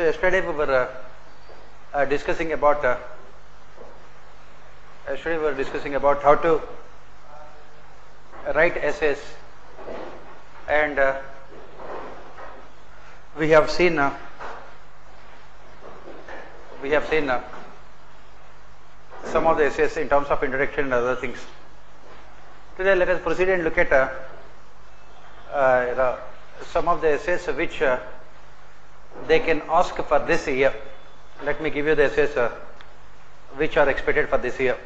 yesterday we were discussing about how to write essays, and we have seen some of the essays in terms of introduction and other things. Today let us proceed and look at some of the essays which they can ask for this year. Let me give you the essays which are expected for this year.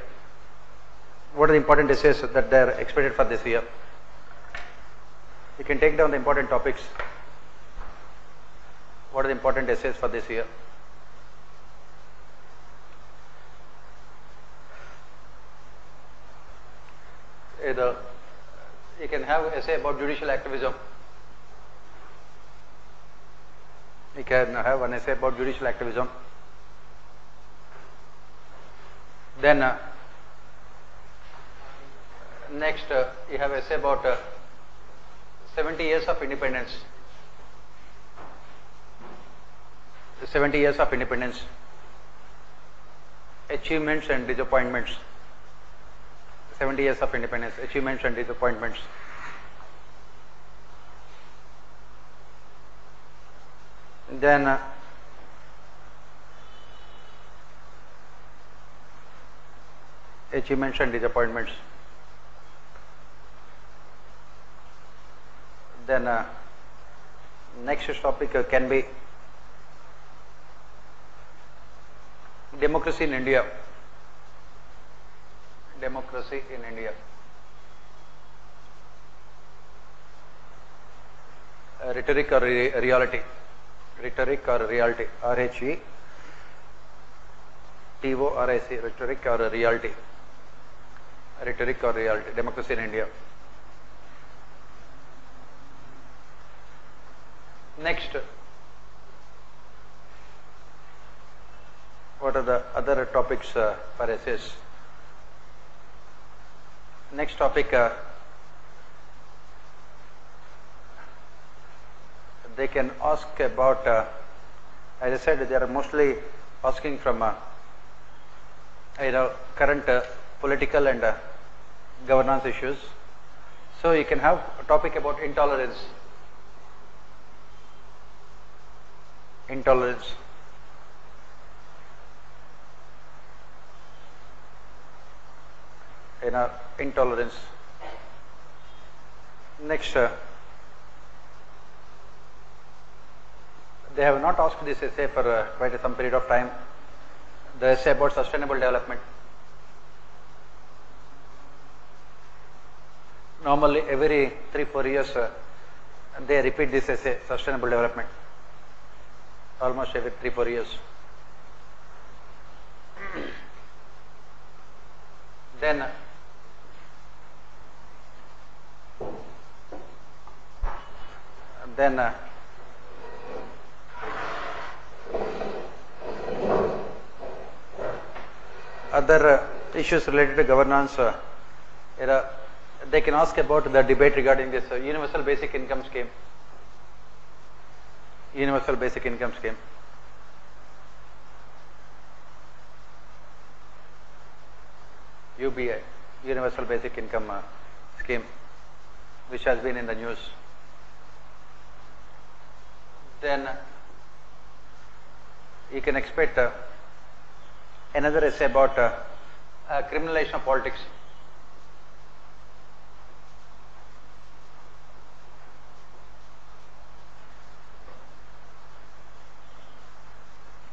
What are the important essays that they are expected for this year? You can take down the important topics. What are the important essays for this year? Either you can have an essay about judicial activism. You can have an essay about judicial activism. Then next you have essay about 70 years of independence. 70 years of independence, achievements and disappointments. 70 years of independence, achievements and disappointments. Then achievements and disappointments. Then next topic can be democracy in India. Democracy in India. Rhetoric or reality. Rhetoric or reality. R-H-E-T-O-R-I-C. Rhetoric or reality. Rhetoric or reality. Democracy in India. Next, what are the other topics for essays? Next topic, they can ask about, as I said, they are mostly asking from current political and governance issues. So you can have a topic about intolerance. Intolerance. Intolerance. Next, they have not asked this essay for quite some period of time. The essay about sustainable development. Normally every 3-4 years they repeat this essay, sustainable development. Almost every 3-4 years. Then other issues related to governance, they can ask about the debate regarding this universal basic income scheme. Universal basic income scheme. UBI, universal basic income scheme, which has been in the news. Then you can expect another essay about criminalization of politics.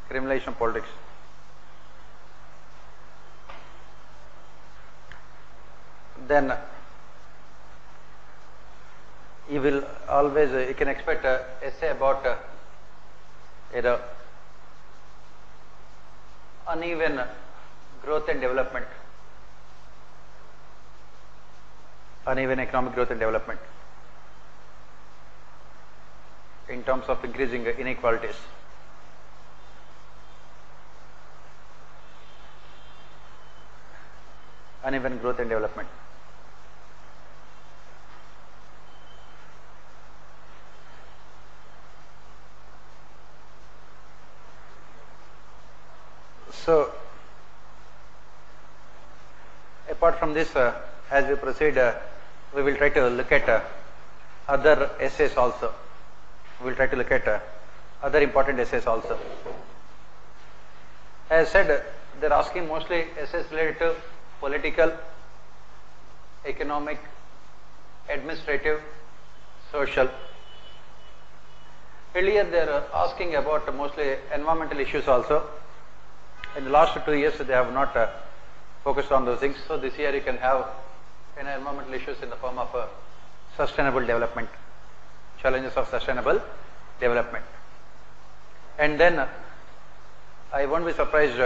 Criminalization of politics. Then you will always, you can expect an essay about uneven growth and development. Uneven economic growth and development in terms of increasing inequalities. Uneven growth and development. Apart from this, as we proceed, we will try to look at other essays also. We will try to look at other important essays also. As I said, they are asking mostly essays related to political, economic, administrative, social. Earlier they are asking about mostly environmental issues also. In the last 2 years they have not focused on those things. So this year you can have environmental issues in the form of sustainable development, challenges of sustainable development. And then I won't be surprised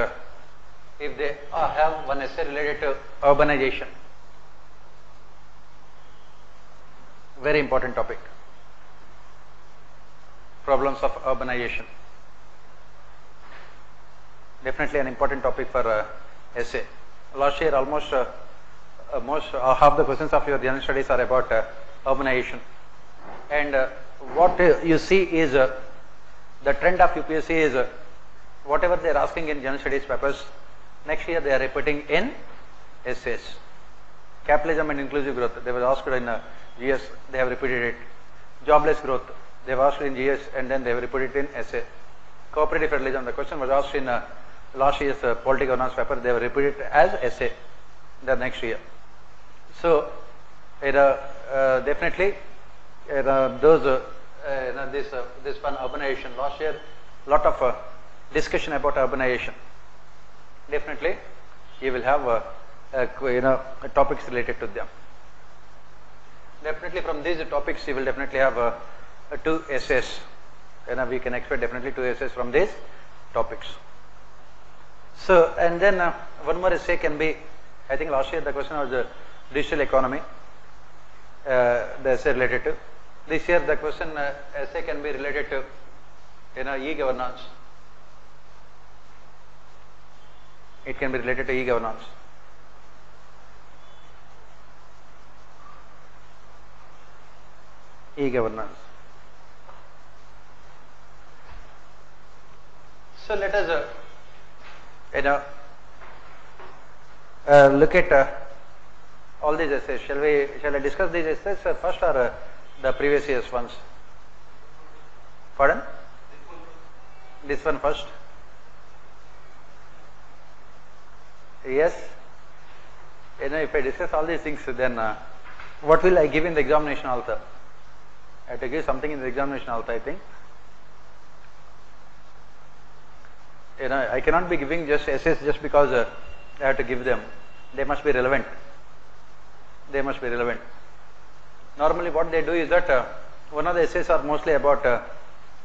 if they have one essay related to urbanization. Very important topic. Problems of urbanization. Definitely an important topic for essay. Last year almost half the questions of your general studies are about urbanization. And what you see is the trend of UPSC is whatever they are asking in general studies papers, next year they are repeating in essays. Capitalism and inclusive growth, they were asked in GS, they have repeated it. Jobless growth, they have asked in GS and then they have repeated it in essay. Cooperative federalism, the question was asked in last year's polity governance paper, they have repeated it as essay the next year. So definitely those this one urbanization, last year lot of discussion about urbanization. Definitely you will have topics related to them. Definitely from these topics you will definitely have 2 essays. We can expect definitely 2 essays from these topics. So and then one more essay can be, I think last year the question was digital economy, the essay related to. This year the question essay can be related to e-governance. It can be related to e-governance. E-governance. So let us look at all these essays. Shall I discuss these essays first or the previous year's ones? Pardon? This one first. Yes. If I discuss all these things, then what will I give in the examination also? I have to give something in the examination also, I think. I cannot be giving just essays just because I have to give them. They must be relevant. They must be relevant. Normally what they do is that one of the essays are mostly about,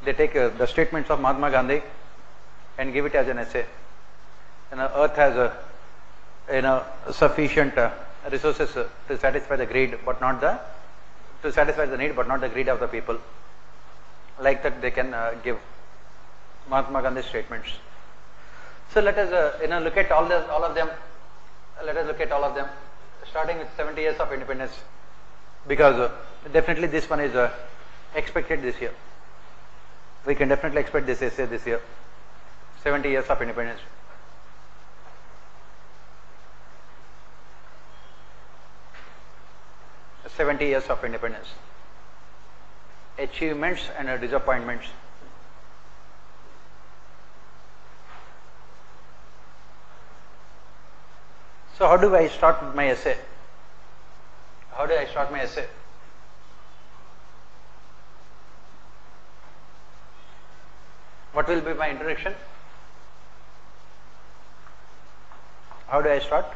they take the statements of Mahatma Gandhi and give it as an essay. Earth has sufficient resources to satisfy the greed, but not to satisfy the need, but not the greed of the people. Like that they can give Mahatma Gandhi's statements. So let us look at all of them. Let us look at all of them, starting with 70 years of independence, because definitely this one is expected this year. We can definitely expect this essay this year. 70 years of independence. "70 years of independence. Achievements and disappointments." So how do I start my essay? How do I start my essay? What will be my introduction? How do I start?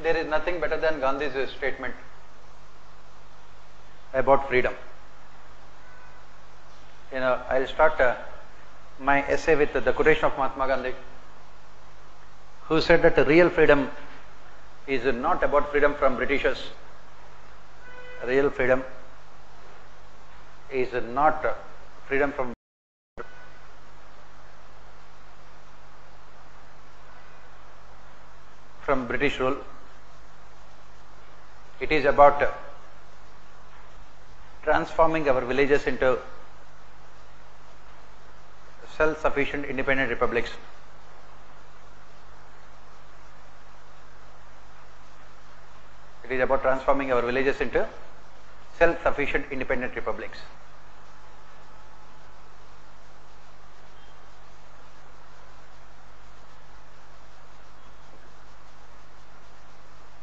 There is nothing better than Gandhi's statement about freedom. I'll start my essay with the quotation of Mahatma Gandhi, who said that real freedom is not about freedom from Britishers. Real freedom is not freedom from British rule. It is about transforming our villages into self-sufficient independent republics. It is about transforming our villages into self-sufficient independent republics.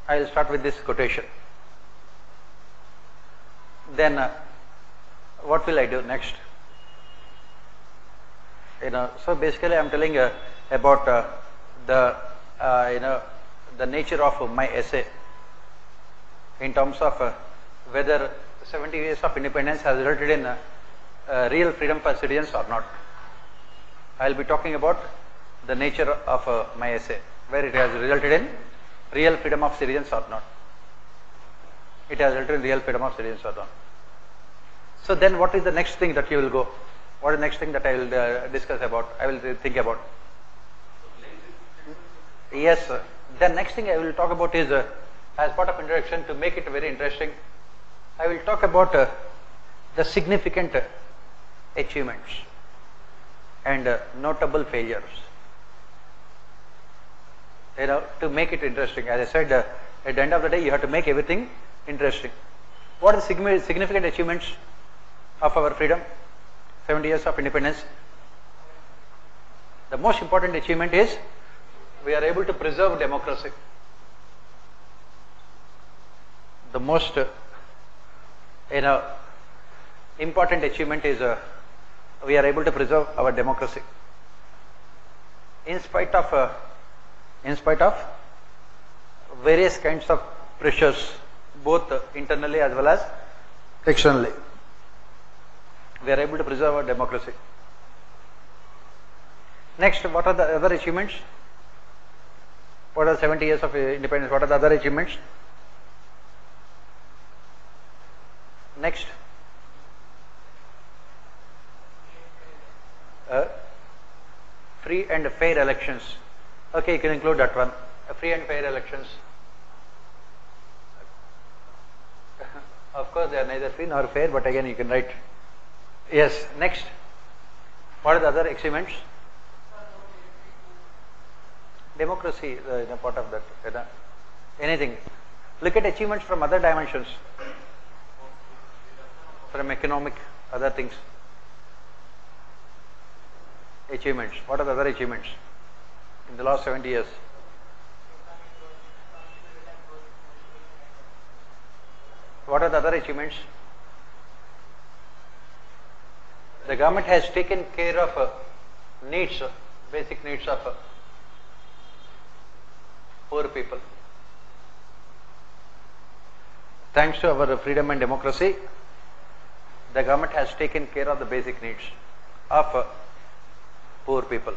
I will start with this quotation. Then what will I do next? So basically I am telling about the the nature of my essay in terms of whether 70 years of independence has resulted in real freedom for citizens or not. I will be talking about the nature of my essay, where it has resulted in real freedom of citizens or not. It has resulted in real freedom of citizens or not. So then what is the next thing that you will go? What is the next thing that I will discuss about? I will think about. Yes, the next thing I will talk about is, as part of introduction, to make it very interesting, I will talk about the significant achievements and notable failures. To make it interesting. As I said, at the end of the day, you have to make everything interesting. What are the significant achievements of our freedom? 70 years of independence. The most important achievement is we are able to preserve democracy. The most important achievement is we are able to preserve our democracy in spite of various kinds of pressures, both internally as well as externally. We are able to preserve our democracy. Next, what are the other achievements? What are 70 years of independence? What are the other achievements? Next, free and fair elections. Okay, you can include that one. Free and fair elections. Of course, they are neither free nor fair, but again you can write. Yes, next. What are the other achievements? Democracy is a part of that. Anything. Look at achievements from other dimensions. From economic, other things. Achievements. What are the other achievements in the last 70 years? What are the other achievements? The government has taken care of needs, basic needs of poor people. Thanks to our freedom and democracy, the government has taken care of the basic needs of poor people.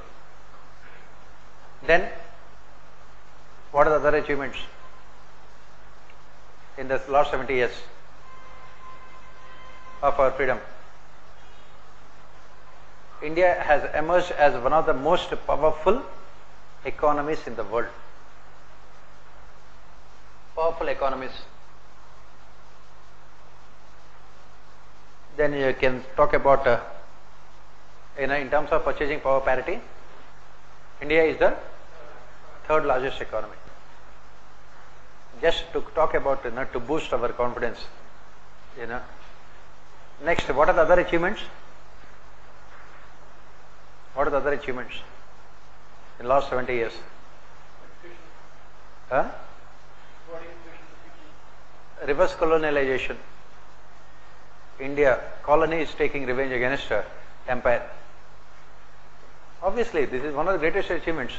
Then, what are the other achievements in the last 70 years of our freedom? India has emerged as one of the most powerful economies in the world. Powerful economies. Then you can talk about, in terms of purchasing power parity, India is the third largest economy. Just to talk about, to boost our confidence, Next, what are the other achievements? What are the other achievements in the last 70 years? Reverse colonialization. India, colony is taking revenge against empire. Obviously, this is one of the greatest achievements.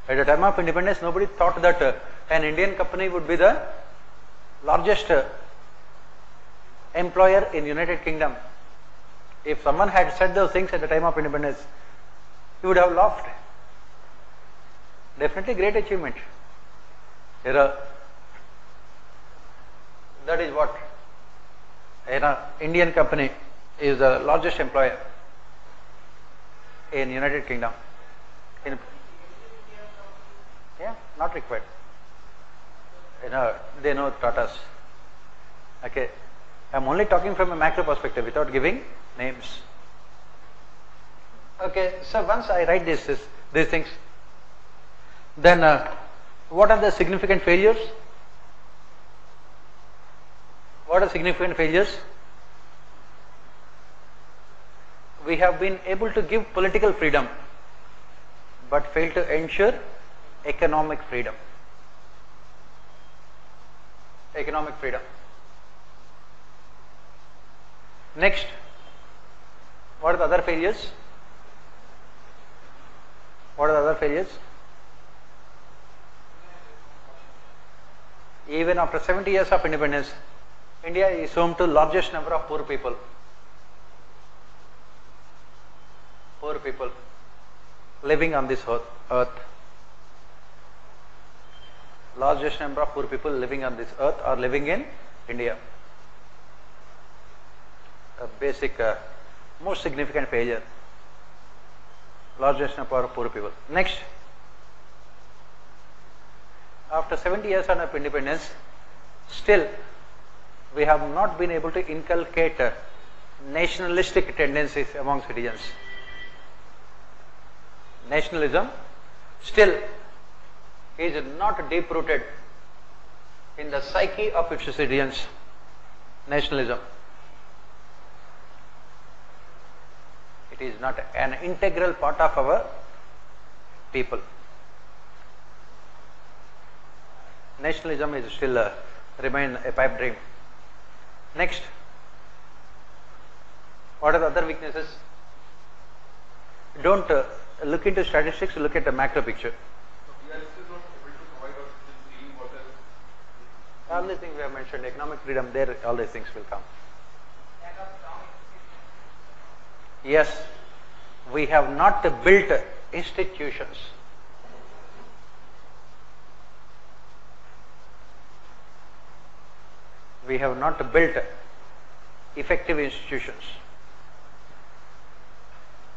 At the time of independence, nobody thought that an Indian company would be the largest employer in United Kingdom. If someone had said those things at the time of independence, you would have laughed. Definitely great achievement. That is what? Indian company is the largest employer in United Kingdom. Yeah, not required. They know Tatas. Okay. I am only talking from a macro perspective without giving names. Okay, so once I write these things, then what are the significant failures? What are significant failures? We have been able to give political freedom but fail to ensure economic freedom. Economic freedom. Next, what are the other failures? What are the other failures? Even after 70 years of independence, India is home to largest number of poor people. Poor people living on this earth. Largest number of poor people living on this earth are living in India. A basic, most significant failure. Largest number of poor people. Next, after 70 years of independence, still we have not been able to inculcate nationalistic tendencies among citizens. Nationalism still is not deep rooted in the psyche of its citizens. Nationalism. It is not an integral part of our people. Nationalism is still remain a pipe dream. Next, what are the other weaknesses? Don't look into statistics, look at the macro picture. We are still not able to provide us with clean water. All these things we have mentioned, economic freedom, there all these things will come. Yes, we have not built institutions. We have not built effective institutions.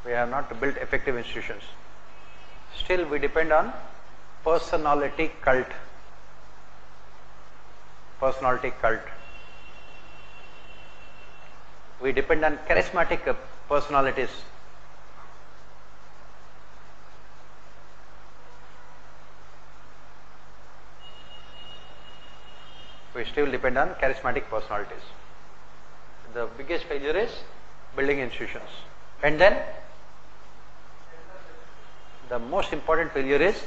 We have not built effective institutions. Still we depend on personality cult. Personality cult. We depend on charismatic personalities. We still depend on charismatic personalities. The biggest failure is building institutions. And then the most important failure is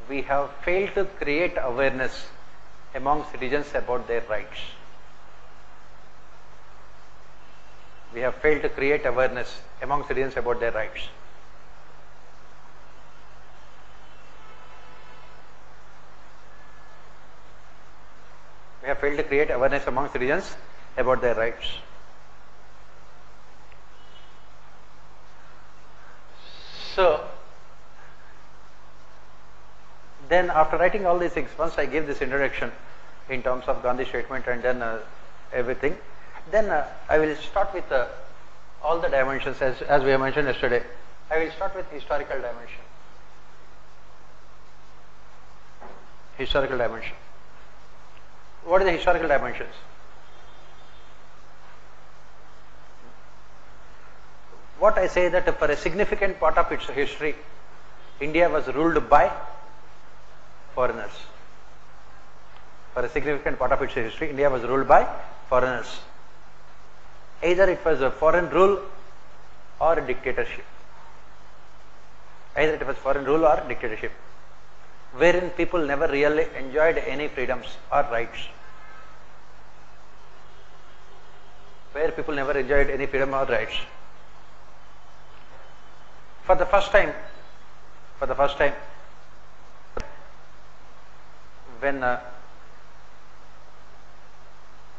we have failed to create awareness among citizens about their rights. We have failed to create awareness among citizens about their rights. We have failed to create awareness among citizens about their rights. So, then after writing all these things, once I give this introduction in terms of Gandhi statement and then everything, then I will start with all the dimensions as we have mentioned yesterday. I will start with historical dimension. Historical dimension. What are the historical dimensions? What I say that for a significant part of its history, India was ruled by foreigners. For a significant part of its history, India was ruled by foreigners. Either it was a foreign rule or a dictatorship. Either it was foreign rule or dictatorship, wherein people never really enjoyed any freedoms or rights. Where people never enjoyed any freedom or rights. For the first time, when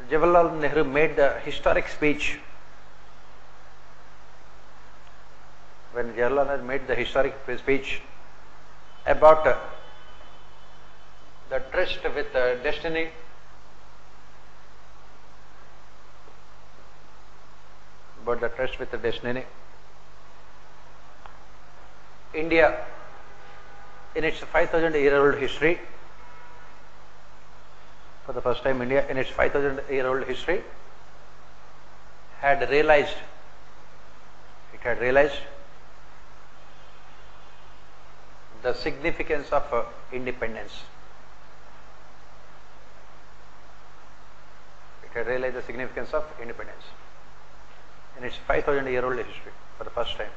Jawaharlal Nehru made the historic speech, about the tryst with destiny, India, in its 5,000-year-old history, for the first time, India, in its 5,000-year-old history, had realized the significance of independence. It had realized the significance of independence in its 5,000-year-old history for the first time.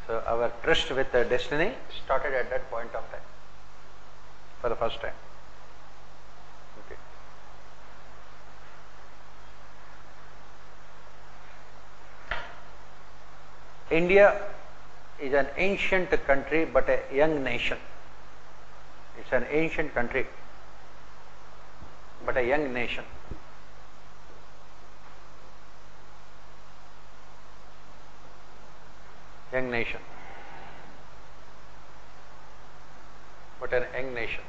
So our tryst with the destiny started at that point of time for the first time. Okay. India is an ancient country but a young nation. It's an ancient country but a young nation. Young nation, but an young nation.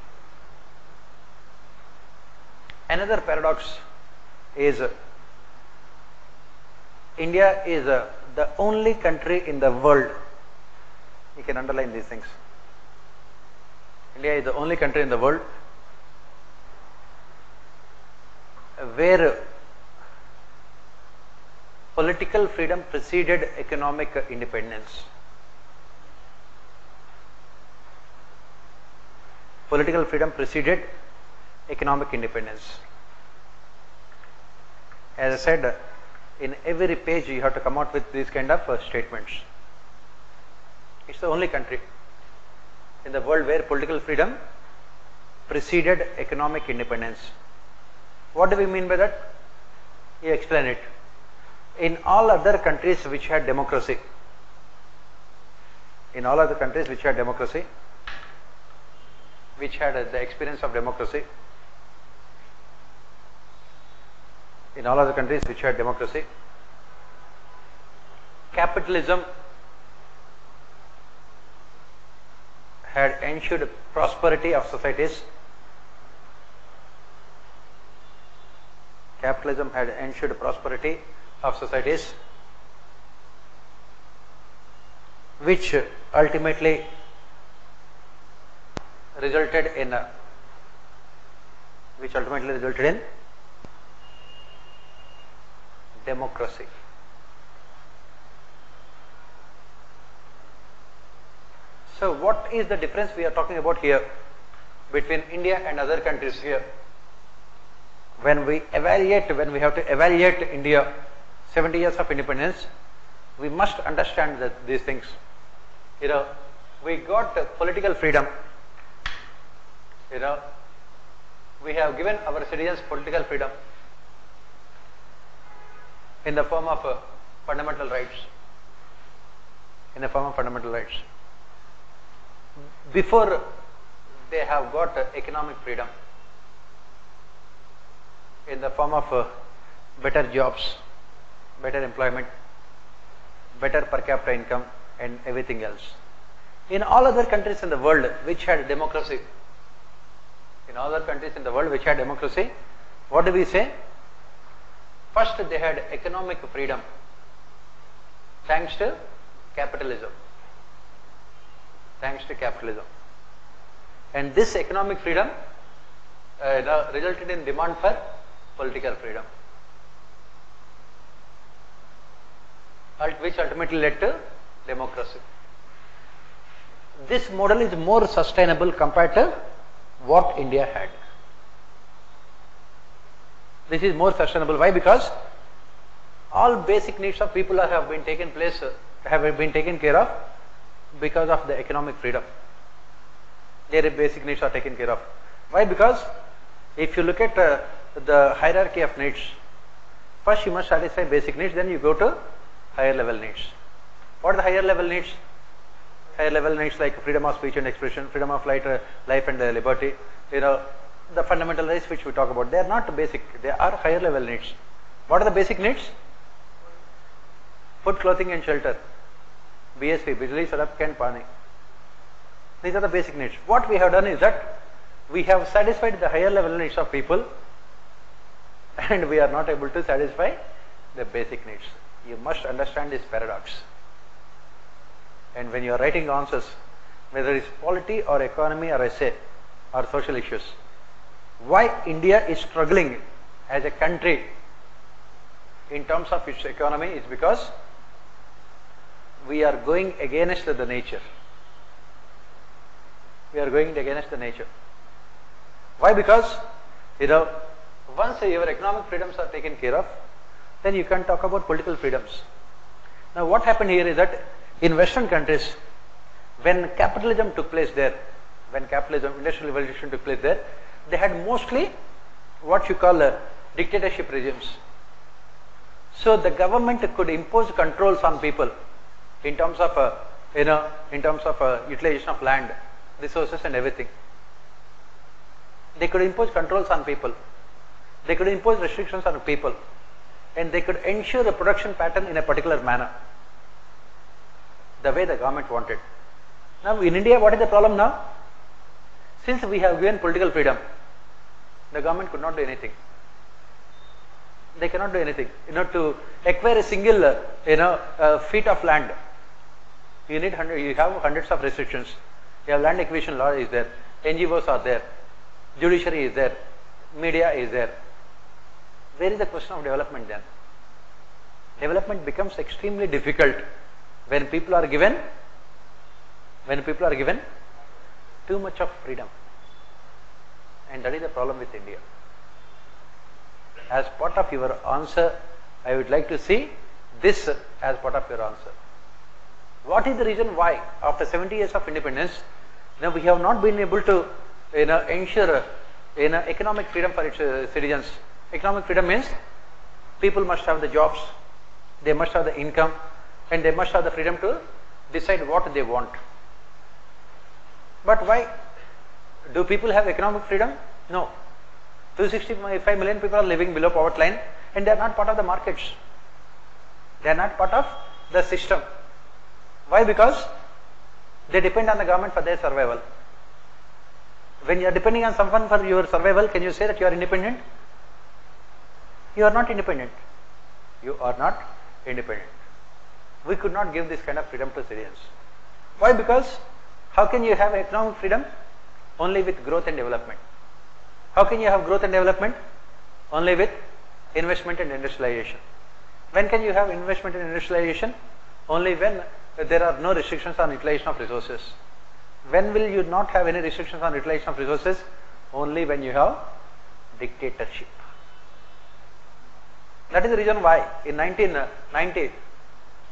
Another paradox is India is the only country in the world, you can underline these things. India is the only country in the world where political freedom preceded economic independence. Political freedom preceded economic independence. As I said, in every page you have to come out with these kind of statements. It's the only country in the world where political freedom preceded economic independence. What do we mean by that? You explain it. In all other countries which had democracy, which had the experience of democracy, in all other countries which had democracy, capitalism had ensured prosperity of societies. Capitalism had ensured prosperity of societies, which ultimately resulted in democracy. So what is the difference we are talking about here between India and other countries here? When we have to evaluate India 70 years of independence, we must understand these things. We got political freedom. We have given our citizens political freedom in the form of fundamental rights. Before they have got economic freedom in the form of better jobs, better employment, better per capita income and everything else. In all other countries in the world which had democracy, what do we say? First they had economic freedom thanks to capitalism. And this economic freedom resulted in demand for political freedom, which ultimately led to democracy. This model is more sustainable compared to what India had. This is more sustainable. Why? Because all basic needs of people have been taken care of because of the economic freedom. Their basic needs are taken care of. Why? Because if you look at the hierarchy of needs, first you must satisfy basic needs, then you go to higher level needs. What are the higher level needs? Higher level needs like freedom of speech and expression, freedom of life and liberty, the fundamental rights which we talk about. They are not basic, they are higher level needs. What are the basic needs? Food, clothing and shelter. BSP, Bijli, Sadak and Pani. These are the basic needs. What we have done is that we have satisfied the higher level needs of people and we are not able to satisfy the basic needs. You must understand this paradox. And when you are writing answers, whether it's polity or economy or essay or social issues, why India is struggling as a country in terms of its economy is because we are going against the nature. Why? Because Once your economic freedoms are taken care of, then you can talk about political freedoms. Now what happened here is that in Western countries, when capitalism took place there, when capitalism, industrial revolution took place there, they had mostly what you call dictatorship regimes. So the government could impose controls on people in terms of utilization of land, resources and everything. They could impose controls on people. They could impose restrictions on people, and they could ensure a production pattern in a particular manner, the way the government wanted. Now in India, what is the problem now? Since we have given political freedom, the government could not do anything. They cannot do anything. To acquire a single, feet of land, you have hundreds of restrictions. You have land acquisition law is there, NGOs are there, judiciary is there, media is there. Where is the question of development then? Development becomes extremely difficult when people are given too much of freedom. And that is the problem with India. As part of your answer, I would like to see this as part of your answer. What is the reason why after 70 years of independence, now we have not been able to ensure economic freedom for its citizens? Economic freedom means people must have the jobs, they must have the income, and they must have the freedom to decide what they want. But why? Do people have economic freedom? No. 265 million people are living below poverty line, and they are not part of the markets. They are not part of the system. Why? Because they depend on the government for their survival. When you are depending on someone for your survival, can you say that you are independent? You are not independent. You are not independent. We could not give this kind of freedom to citizens. Why? Because how can you have economic freedom? Only with growth and development. How can you have growth and development? Only with investment and industrialization. When can you have investment and industrialization? Only when there are no restrictions on utilization of resources. When will you not have any restrictions on utilization of resources? Only when you have dictatorship. That is the reason why in 1990,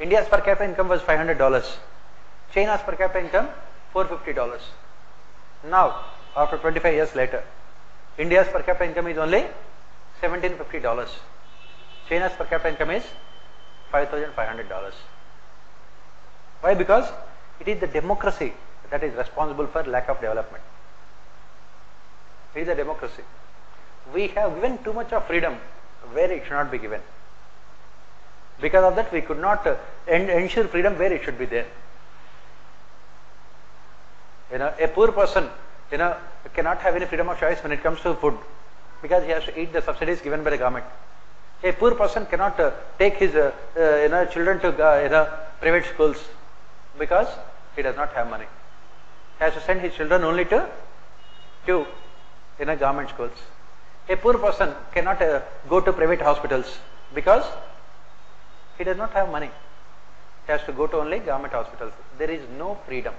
India's per capita income was $500. China's per capita income $450. Now, after 25 years later, India's per capita income is only $1,750. China's per capita income is $5,500. Why? Because it is the democracy that is responsible for lack of development. It is the democracy. We have given too much of freedom where it should not be given. Because of that, we could not ensure freedom where it should be there. A poor person, cannot have any freedom of choice when it comes to food, because he has to eat the subsidies given by the government. A poor person cannot take his children to private schools because he does not have money. He has to send his children only to government schools. A poor person cannot go to private hospitals because he does not have money. He has to go to only government hospitals. There is no freedom.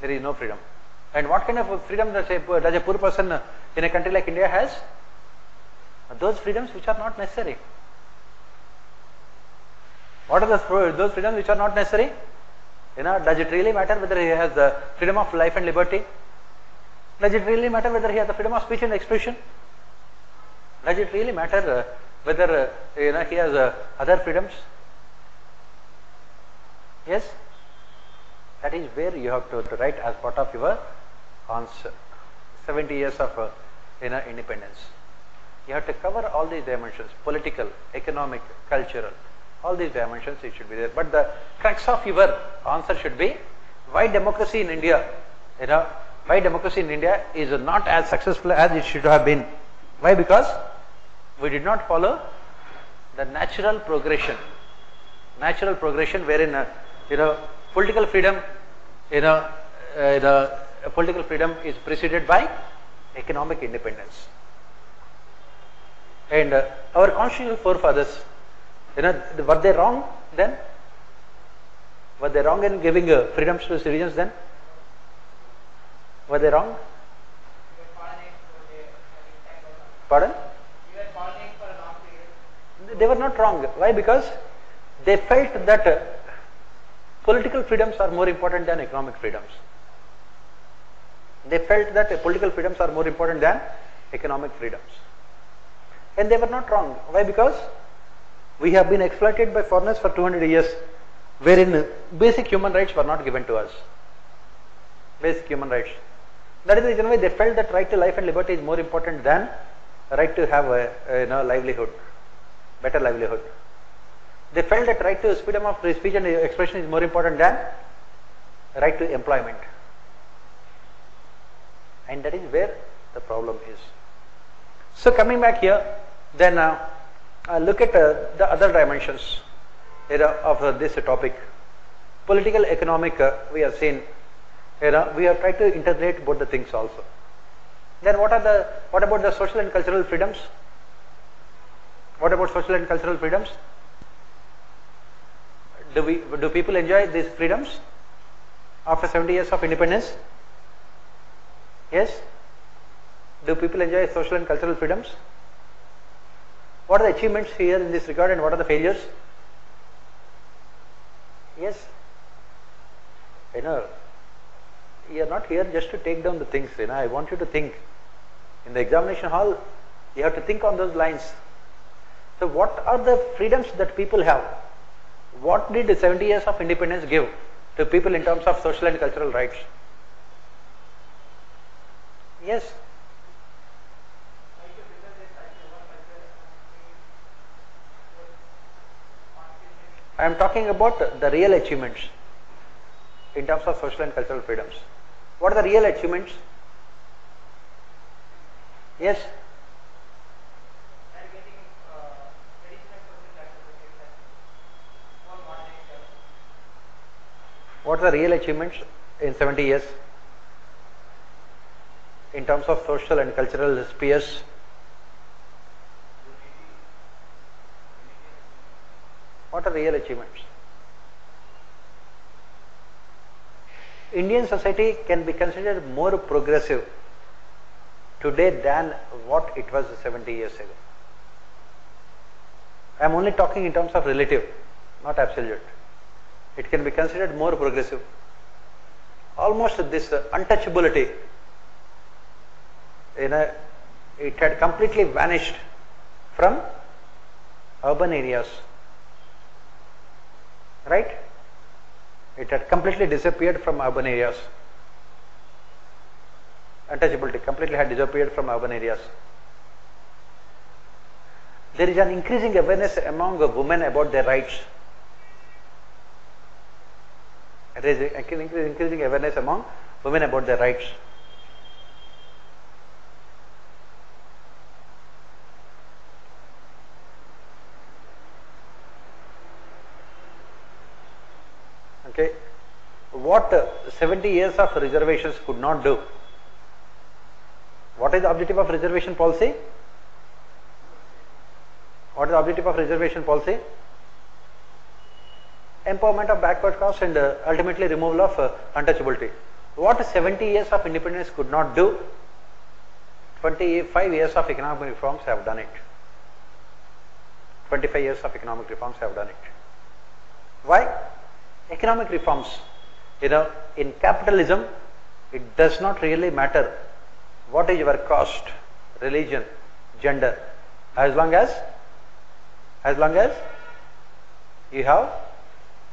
There is no freedom. And what kind of freedom does a poor person in a country like India has? Those freedoms which are not necessary. What are those freedoms which are not necessary? Does it really matter whether he has the freedom of life and liberty? Does it really matter whether he has the freedom of speech and expression? Does it really matter whether he has other freedoms? Yes? That is where you have to write as part of your answer. 70 years of independence. You have to cover all these dimensions: political, economic, cultural. All these dimensions it should be there. But the crux of your answer should be why democracy in India, why democracy in India is not as successful as it should have been. Why? Because we did not follow the natural progression. Natural progression wherein political freedom, political freedom is preceded by economic independence. And our constitutional forefathers, were they wrong then? Were they wrong in giving freedoms to citizens then? Were they wrong? Pardon? You were calling for a long period. They were not wrong. Why? Because they felt that political freedoms are more important than economic freedoms. They felt that political freedoms are more important than economic freedoms. And they were not wrong. Why? Because we have been exploited by foreigners for 200 years, wherein basic human rights were not given to us. Basic human rights. That is the reason why they felt that right to life and liberty is more important than right to have a livelihood, better livelihood. They felt that right to freedom of speech and expression is more important than right to employment. And that is where the problem is. So coming back here, then look at the other dimensions of this topic. Political, economic, we have seen. We have tried to integrate both the things also. Then what about the social and cultural freedoms? What about social and cultural freedoms? Do people enjoy these freedoms after 70 years of independence? Yes? Do people enjoy social and cultural freedoms? What are the achievements here in this regard and what are the failures? Yes? You are not here just to take down the things. I want you to think. In the examination hall, you have to think on those lines. So what are the freedoms that people have? What did 70 years of independence give to people in terms of social and cultural rights? Yes? I am talking about the real achievements in terms of social and cultural freedoms. What are the real achievements? Yes? What are the real achievements in 70 years in terms of social and cultural spheres? What are real achievements? Indian society can be considered more progressive today than what it was 70 years ago. I am only talking in terms of relative, not absolute. It can be considered more progressive. Almost this untouchability, it had completely vanished from urban areas. Right? It had completely disappeared from urban areas. Untouchability completely had disappeared from urban areas. There is an increasing awareness among women about their rights. There is increasing awareness among women about their rights. Okay, what 70 years of reservations could not do? What is the objective of reservation policy? What is the objective of reservation policy? Empowerment of backward caste and ultimately removal of untouchability. What 70 years of independence could not do, 25 years of economic reforms have done it. 25 years of economic reforms have done it. Why? Economic reforms. In capitalism, it does not really matter what is your caste, religion, gender, as long as you have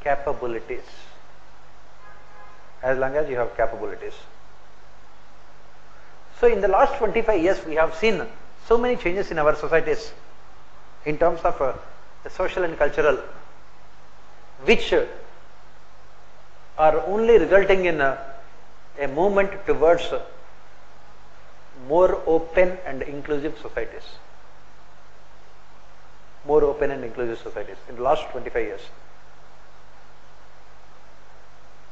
capabilities. As long as you have capabilities. So in the last 25 years, we have seen so many changes in our societies in terms of the social and cultural, which are only resulting in a movement towards more open and inclusive societies. More open and inclusive societies in the last 25 years.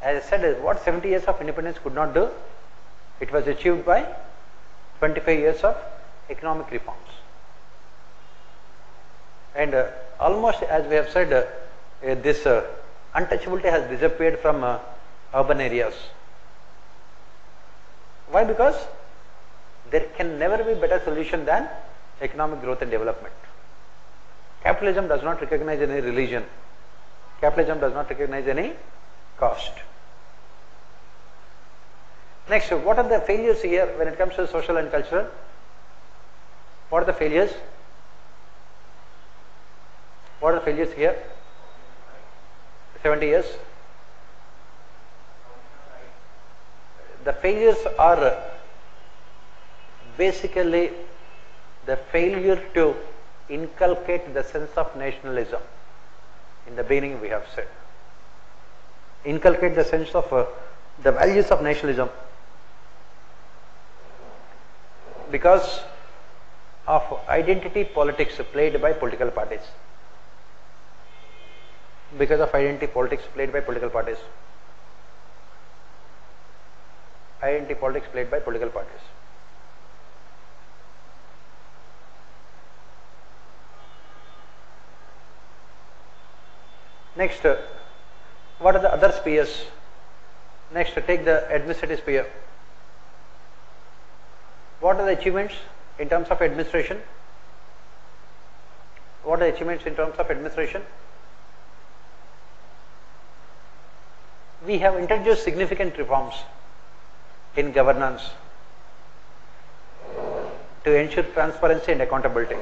As I said, what 70 years of independence could not do, it was achieved by 25 years of economic reforms. And almost as we have said, this untouchability has disappeared from urban areas. Why? Because there can never be better solution than economic growth and development. Capitalism does not recognize any religion. Capitalism does not recognize any caste. Next, what are the failures here when it comes to social and cultural? What are the failures? What are the failures here? 70 years. The failures are basically the failure to inculcate the sense of nationalism. In the beginning we have said. Inculcate the sense of the values of nationalism, because of identity politics played by political parties. Because of identity politics played by political parties. Identity politics played by political parties. Next, what are the other spheres? Next, take the administrative sphere. What are the achievements in terms of administration? What are the achievements in terms of administration? We have introduced significant reforms in governance to ensure transparency and accountability.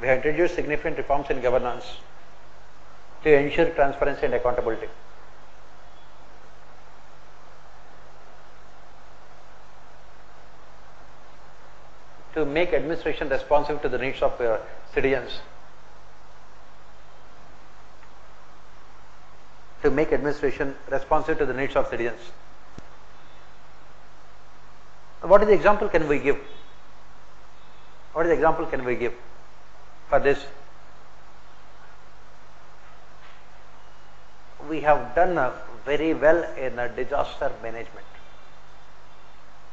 We have introduced significant reforms in governance to ensure transparency and accountability. To make administration responsive to the needs of citizens. To make administration responsive to the needs of citizens. What is the example can we give? What is the example can we give for this? We have done very well in disaster management.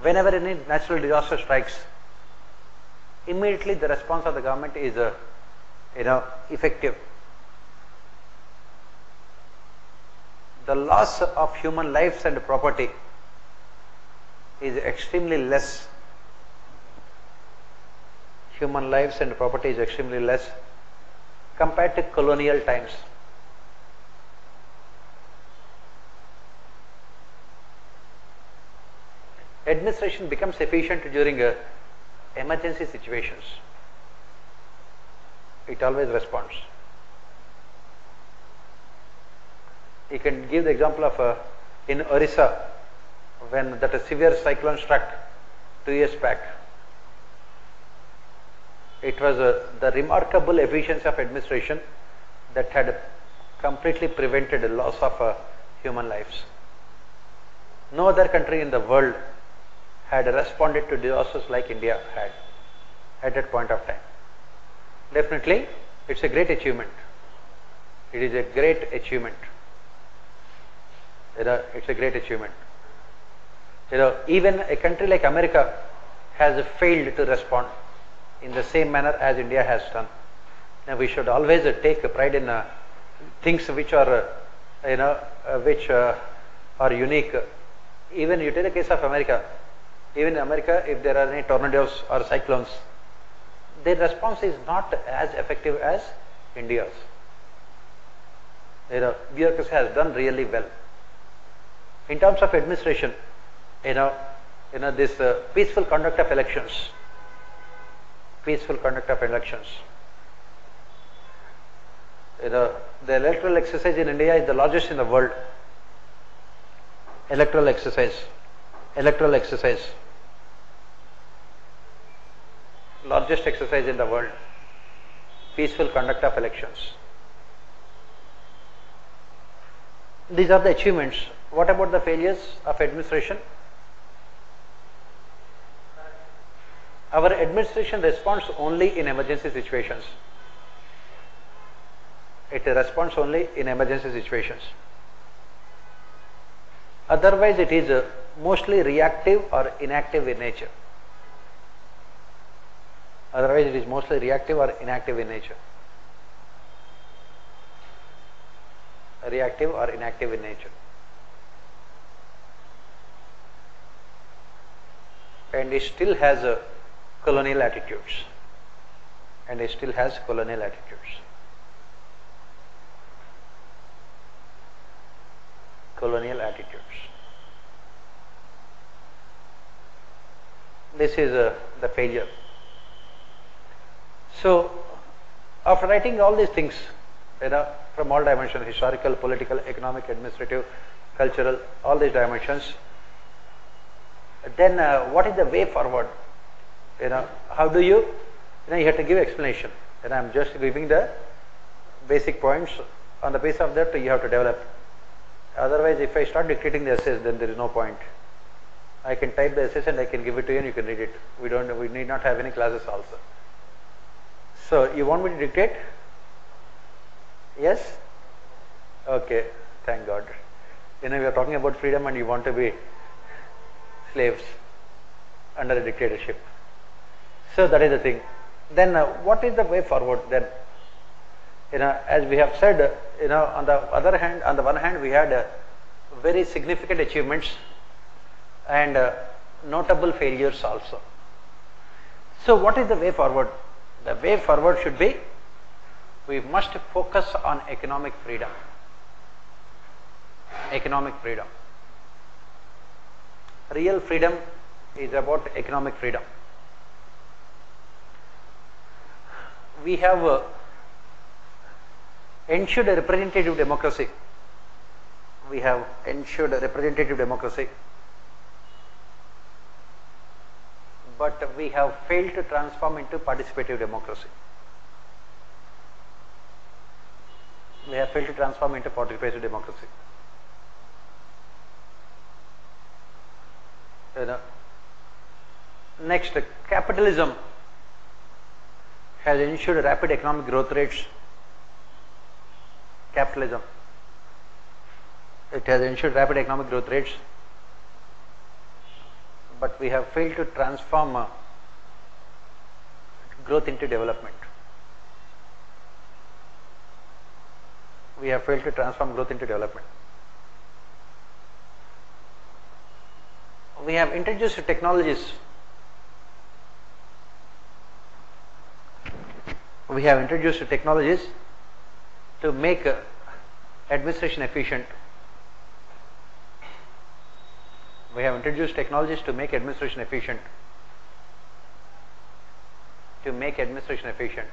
Whenever any natural disaster strikes, immediately the response of the government is effective. The loss of human lives and property is extremely less. Human lives and property is extremely less compared to colonial times. Administration becomes efficient during emergency situations. It always responds. You can give the example of in Orissa, when that a severe cyclone struck 2 years back. It was the remarkable efficiency of administration that had completely prevented the loss of human lives. No other country in the world had responded to disasters like India had at that point of time. Definitely, it's a great achievement. It is a great achievement. It's a great achievement. Even a country like America has failed to respond in the same manner as India has done. Now we should always take pride in things which are, which are unique. Even you take the case of America. Even in America, if there are any tornadoes or cyclones, their response is not as effective as India's. Bureaucracy has done really well. In terms of administration, this peaceful conduct of elections. Peaceful conduct of elections. The electoral exercise in India is the largest in the world. Electoral exercise. Electoral exercise. Largest exercise in the world. Peaceful conduct of elections. These are the achievements. What about the failures of administration? Our administration responds only in emergency situations. It responds only in emergency situations. Otherwise, it is mostly reactive or inactive in nature. Otherwise, it is mostly reactive or inactive in nature. Reactive or inactive in nature. And it still has colonial attitudes, and it still has colonial attitudes. Colonial attitudes. This is the failure. So, after writing all these things, from all dimensions, historical, political, economic, administrative, cultural, all these dimensions, then what is the way forward? How do you, you have to give explanation. And I am just giving the basic points. On the basis of that, you have to develop. Otherwise, if I start dictating the essays, then there is no point. I can type the essays and I can give it to you and you can read it. We need not have any classes also. So, you want me to dictate? Yes? Okay, thank God. We are talking about freedom and you want to be slaves under a dictatorship. So, that is the thing. Then, what is the way forward then? As we have said, on the one hand, we had very significant achievements and notable failures also. So, what is the way forward? The way forward should be, we must focus on economic freedom. Economic freedom. Real freedom is about economic freedom. We have ensured a representative democracy. We have ensured a representative democracy, but we have failed to transform into participative democracy. We have failed to transform into participative democracy. Next, capitalism has ensured rapid economic growth rates. Capitalism, it has ensured rapid economic growth rates, but we have failed to transform growth into development. We have failed to transform growth into development. We have introduced technologies. We have introduced technologies to make administration efficient. We have introduced technologies to make administration efficient. To make administration efficient.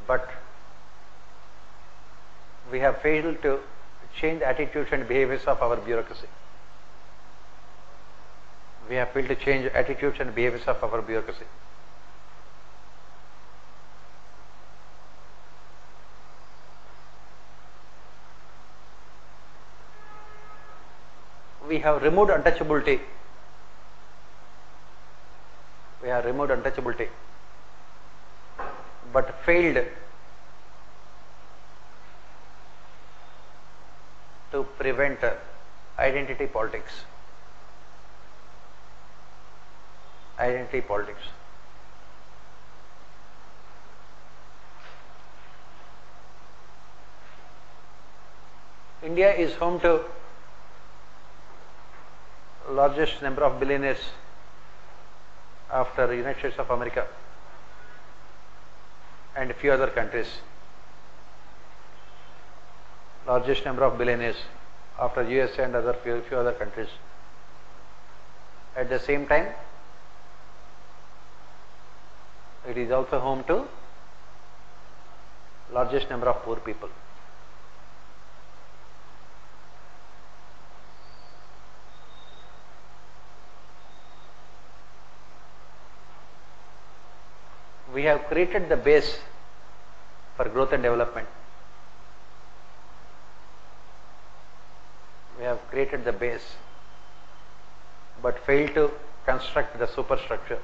But we have failed to change attitudes and behaviors of our bureaucracy. We have failed to change attitudes and behaviors of our bureaucracy. We have removed untouchability. We have removed untouchability, but failed to prevent identity politics. Identity politics. India is home to largest number of billionaires after the United States of America and a few other countries. Largest number of billionaires after USA and few other countries. At the same time, it is also home to largest number of poor people. We have created the base for growth and development. We have created the base, but failed to construct the superstructure.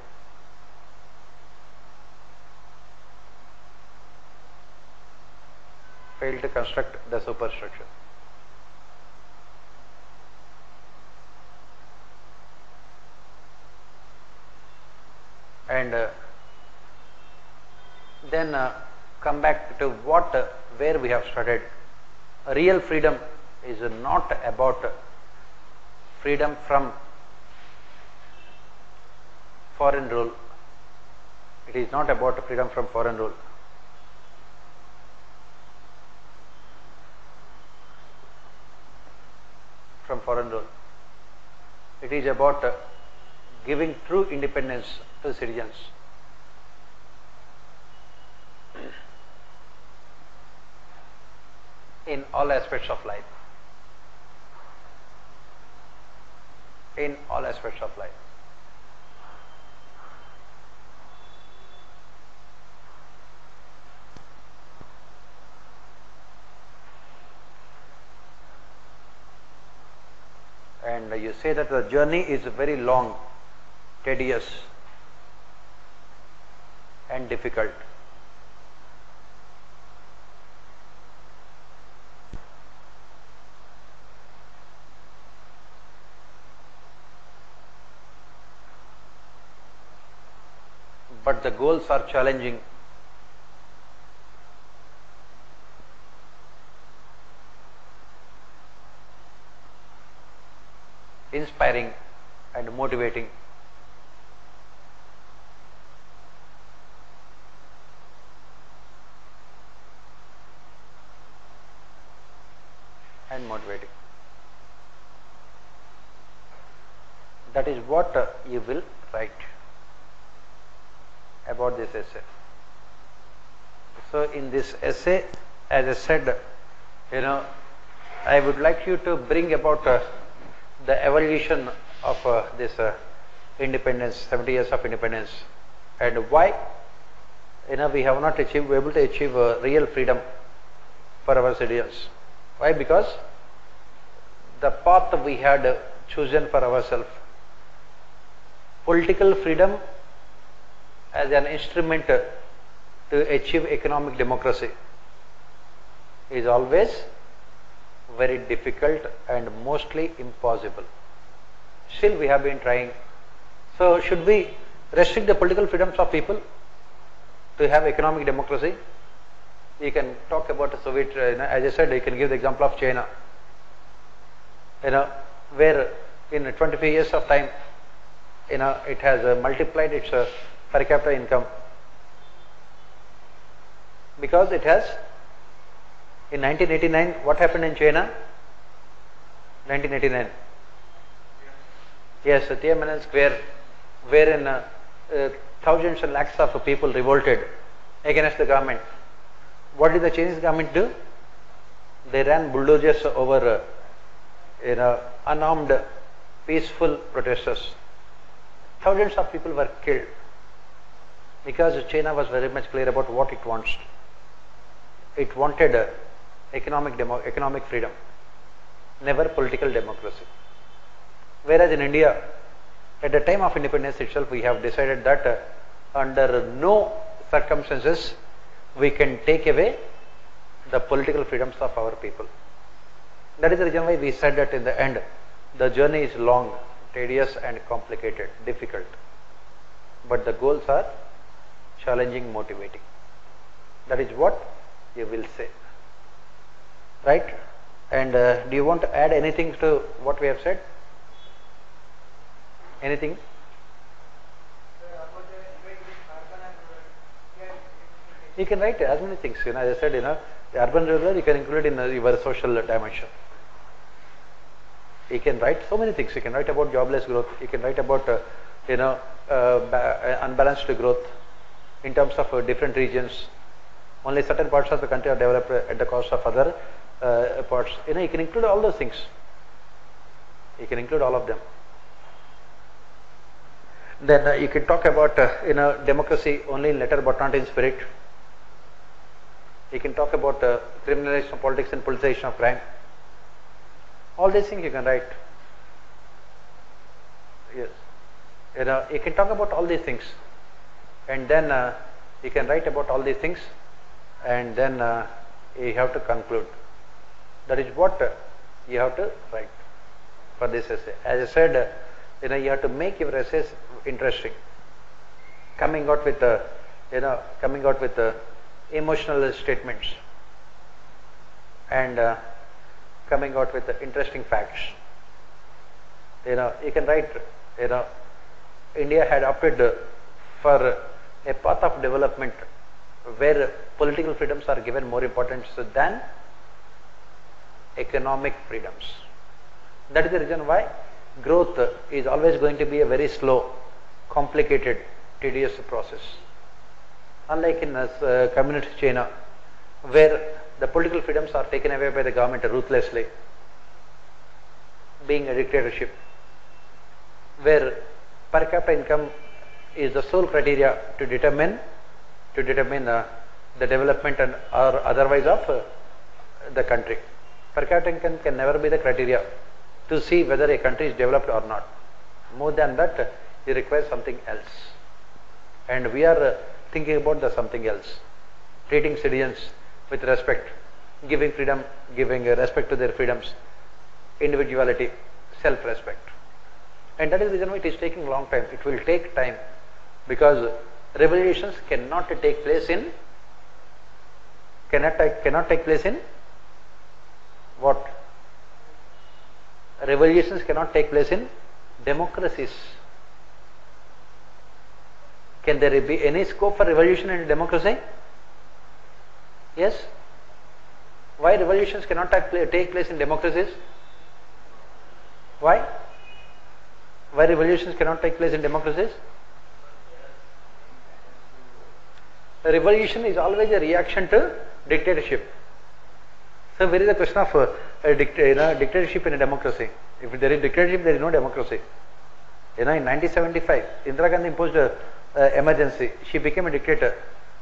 Failed to construct the superstructure. And then come back to where we have started. Real freedom is not about freedom from foreign rule. It is not about freedom from foreign rule. From foreign rule. It is about giving true independence to citizens. In all aspects of life. In all aspects of life. And you say that the journey is very long, tedious, and difficult. But the goals are challenging. Inspiring and motivating. And motivating. That is what you will write about this essay. So in this essay, as I said, I would like you to bring about the evolution of this independence, 70 years of independence, and why we have not been able to achieve real freedom for our citizens. Why? Because the path we had chosen for ourselves, political freedom as an instrument to achieve economic democracy, is always very difficult and mostly impossible. Still we have been trying. So should we restrict the political freedoms of people to have economic democracy? You can talk about the Soviet, as I said, you can give the example of China, where in 25 years of time, it has multiplied its per capita income, because it has. In 1989, what happened in China? 1989. Yes, Tiananmen Square, wherein thousands and lakhs of people revolted against the government. What did the Chinese government do? They ran bulldozers over unarmed, peaceful protesters. Thousands of people were killed because China was very much clear about what it wants. It wanted economic freedom, never political democracy. Whereas in India, at the time of independence itself, we have decided that under no circumstances we can take away the political freedoms of our people. That is the reason why we said that in the end, the journey is long, tedious and complicated, difficult. But the goals are challenging, motivating. That is what you will say. Right? And do you want to add anything to what we have said? Anything? You can write as many things. As I said, the urban rural you can include in your social dimension. You can write so many things. You can write about jobless growth. You can write about unbalanced growth in terms of different regions. Only certain parts of the country are developed at the cost of other parts. You can include all those things. You can include all of them. Then you can talk about democracy only in letter but not in spirit. You can talk about criminalization of politics and politicization of crime. All these things you can write. Yes. You can talk about all these things, and then you can write about all these things, and then you have to conclude. That is what you have to write for this essay. As I said, you have to make your essays interesting, coming out with emotional statements, and coming out with interesting facts. You can write India had opted for a path of development where political freedoms are given more importance than economic freedoms. That is the reason why growth is always going to be a very slow, complicated, tedious process. Unlike in communist China, where the political freedoms are taken away by the government ruthlessly, being a dictatorship, where per capita income is the sole criteria to determine the development and or otherwise of the country. Per capita income can never be the criteria to see whether a country is developed or not. More than that, it requires something else. And we are thinking about the something else. Treating citizens with respect, giving freedom, giving respect to their freedoms, individuality, self-respect. And that is the reason why it is taking a long time. It will take time because revolutions cannot take place in what? Revolutions cannot take place in democracies. Can there be any scope for revolution in democracy? Yes. Why revolutions cannot take place in democracies? Why? Why revolutions cannot take place in democracies? A revolution is always a reaction to dictatorship. So where is the question of dictatorship in a democracy? If there is dictatorship, there is no democracy. In 1975, Indira Gandhi imposed emergency. She became a dictator.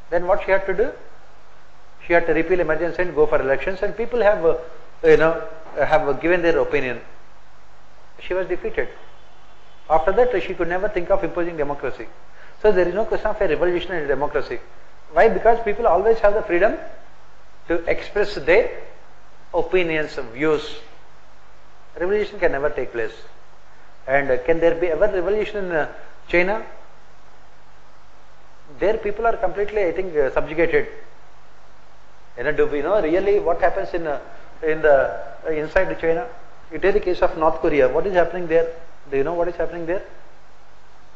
Then what she had to do? She had to repeal emergency and go for elections, and people have given their opinion. She was defeated. After that, she could never think of imposing democracy. So there is no question of a revolution in a democracy. Why? Because people always have the freedom to express their opinions, views. Revolution can never take place. And can there be ever revolution in China? There people are completely, I think, subjugated. Do we know really what happens in inside China? You take the case of North Korea. What is happening there? Do you know what is happening there?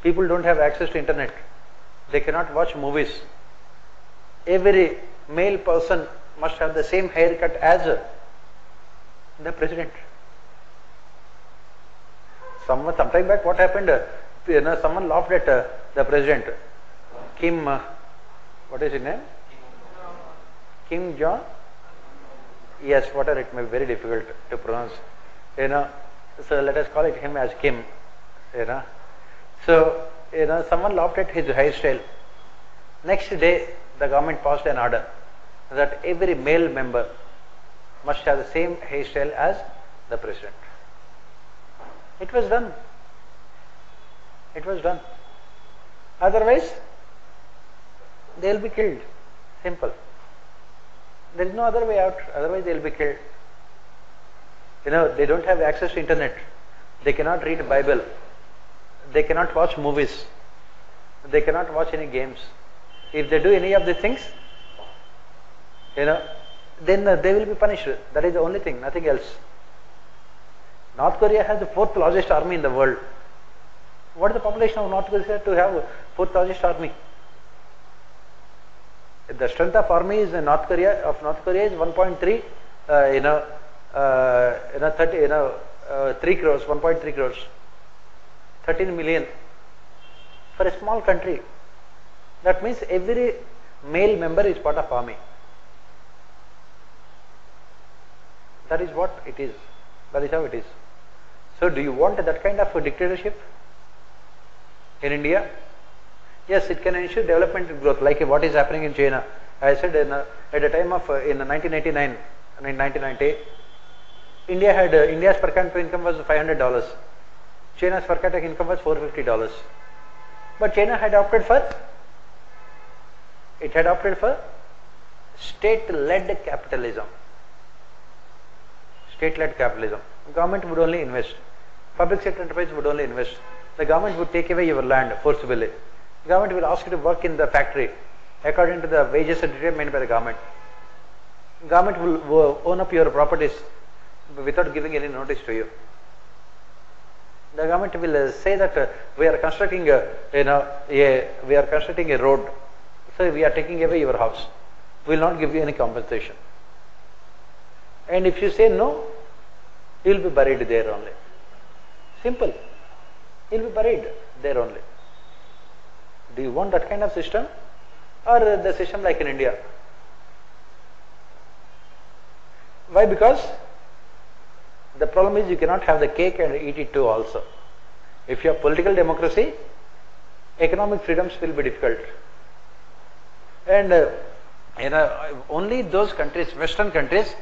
People don't have access to internet. They cannot watch movies. Every male person must have the same haircut as the president. Some time back, what happened? Someone laughed at the president. Kim, what is his name? Kim Jong? Yes, whatever, it may be very difficult to pronounce. So let us call it him as Kim. So someone laughed at his hairstyle. Next day, the government passed an order that every male member must have the same hairstyle as the president. It was done. It was done. Otherwise, they will be killed. Simple. There is no other way out. Otherwise, they will be killed. They don't have access to internet. They cannot read Bible. They cannot watch movies. They cannot watch any games. If they do any of these things, then they will be punished. That is the only thing, nothing else. North Korea has the 4th largest army in the world. What is the population of North Korea to have 4th largest army? The strength of army is North Korea is 1.3 3 crores, 1.3 crores, 13 million for a small country. That means every male member is part of army. That is what it is. That is how it is. So do you want that kind of a dictatorship in India? Yes, it can ensure development and growth, like what is happening in China. I said at the time of in 1989, 1990, India's per capita income was $500. China's per capita income was $450. But China had opted for state-led capitalism. State-led capitalism. Government would only invest. Public sector enterprise would only invest. The government would take away your land forcibly. The government will ask you to work in the factory according to the wages determined by the government. Government will own up your properties without giving any notice to you. The government will say that we are constructing we are constructing a road, so we are taking away your house. We will not give you any compensation. And if you say no, you will be buried there only. Simple. You will be buried there only. Do you want that kind of system, or the system like in India? Why? Because the problem is you cannot have the cake and eat it too also. If you have political democracy, economic freedoms will be difficult. And only those countries, Western countries,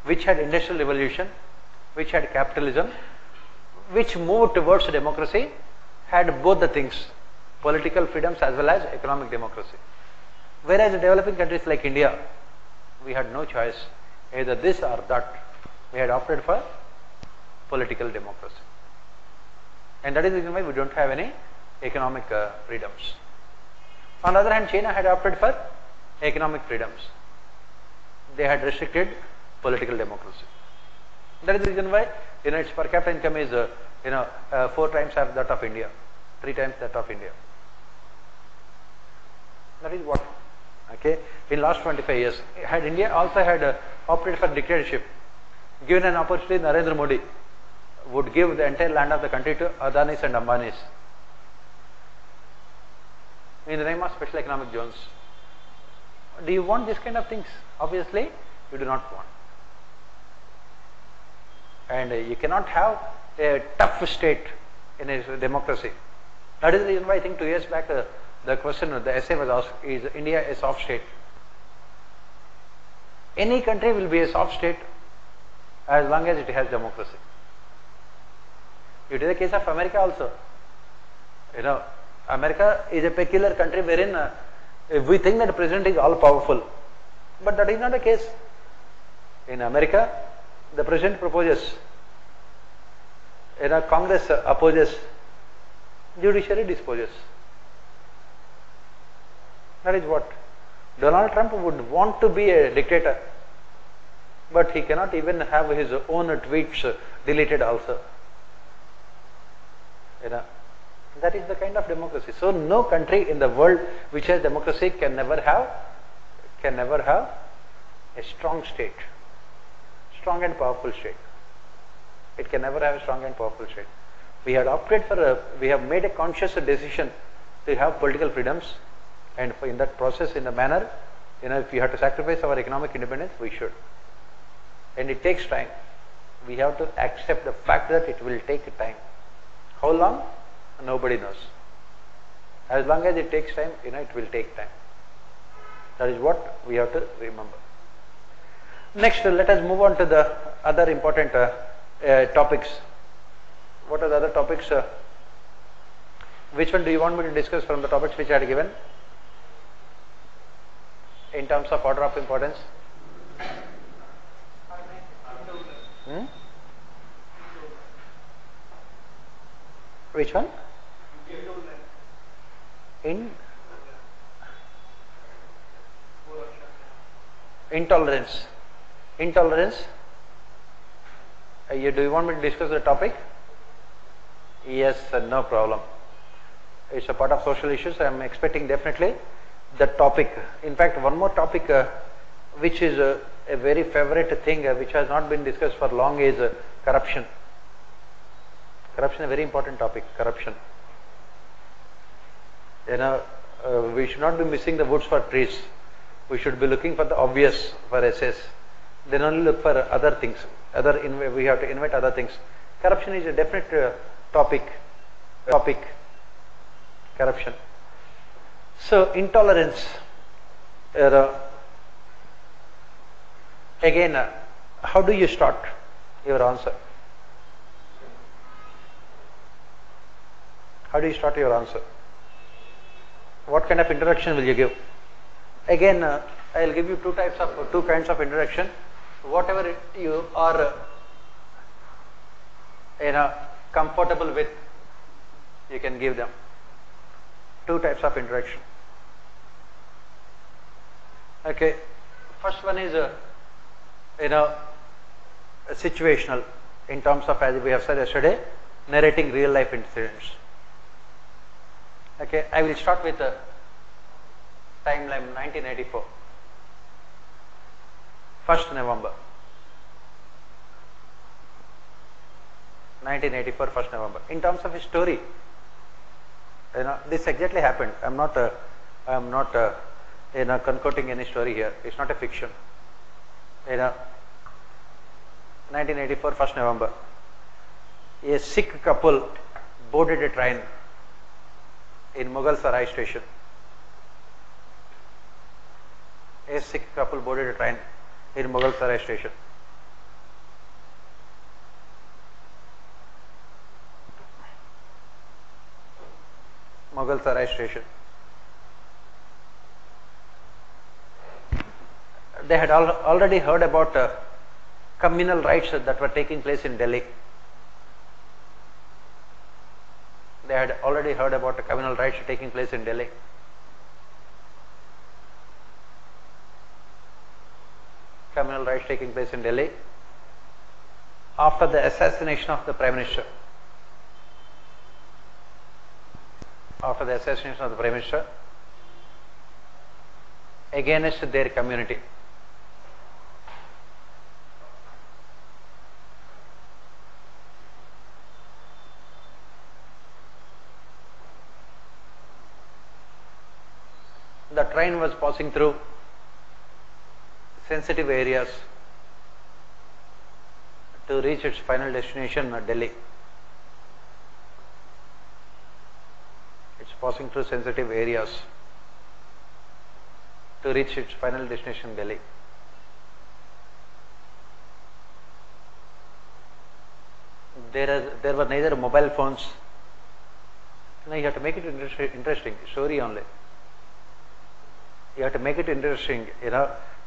which had industrial revolution, which had capitalism, which moved towards democracy, had both the things, political freedoms as well as economic democracy. Whereas developing countries like India, we had no choice, either this or that. We had opted for political democracy. And that is the reason why we don't have any economic freedoms. On the other hand, China had opted for economic freedoms. They had restricted political democracy. That is the reason why its per capita income is 4 times that of India, 3 times that of India. That is what. Okay, in last 25 years, had India also had opted for dictatorship, given an opportunity, Narendra Modi would give the entire land of the country to Adanis and Ambanis in the name of special economic zones. Do you want this kind of things? Obviously, you do not want. And you cannot have a tough state in a democracy. That is the reason why I think 2 years back the question, the essay was asked, is India a soft state? Any country will be a soft state as long as it has democracy. It is the case of America also. America is a peculiar country wherein we think that the president is all powerful, but that is not the case. In America, the president proposes, Congress opposes, judiciary disposes. That is what. Donald Trump would want to be a dictator, but he cannot even have his own tweets deleted also. That is the kind of democracy. So no country in the world which has democracy can never have a strong state, strong and powerful state. It can never have a strong and powerful state. We had opted for we have made a conscious decision to have political freedoms, and in that process, in the manner, if we have to sacrifice our economic independence, we should. And it takes time. We have to accept the fact that it will take time. How long? Nobody knows. As long as it takes time, it will take time. That is what we have to remember. Next, let us move on to the other important topics. What are the other topics? Which one do you want me to discuss from the topics which I had given? In terms of order of importance? Which one? Intolerance. Intolerance. Do you want me to discuss the topic? Yes, no problem. It's a part of social issues. I am expecting definitely the topic. In fact, one more topic which is a very favorite thing which has not been discussed for long is corruption. Corruption is a very important topic. Corruption. We should not be missing the woods for trees. We should be looking for the obvious for essays. Then only look for other things. We have to invent other things. Corruption is a definite topic. Corruption. So intolerance. Again, how do you start your answer? How do you start your answer? What kind of introduction will you give? Again, I will give you two kinds of introduction. Whatever you are comfortable with, you can give them. Two types of introduction. Okay, first one is situational, in terms of, as we have said yesterday, narrating real life incidents. Okay, I will start with the timeline 1984, 1st November. 1984, 1st November. In terms of a story, this exactly happened. I am not concocting any story here. It's not a fiction. 1984, 1st November. A Sikh couple boarded a train in Mughal Sarai station. A Sikh couple boarded a train in Mughal Sarai station. Mughal Sarai station. They had already heard about communal riots that were taking place in Delhi. They had already heard about the communal riots taking place in Delhi. Communal riots taking place in Delhi after the assassination of the Prime Minister. After the assassination of the Prime Minister, against their community. The train was passing through sensitive areas to reach its final destination, Delhi. It's passing through sensitive areas to reach its final destination, Delhi. There were neither mobile phones. No, you have to make it interesting story only. You have to make it interesting.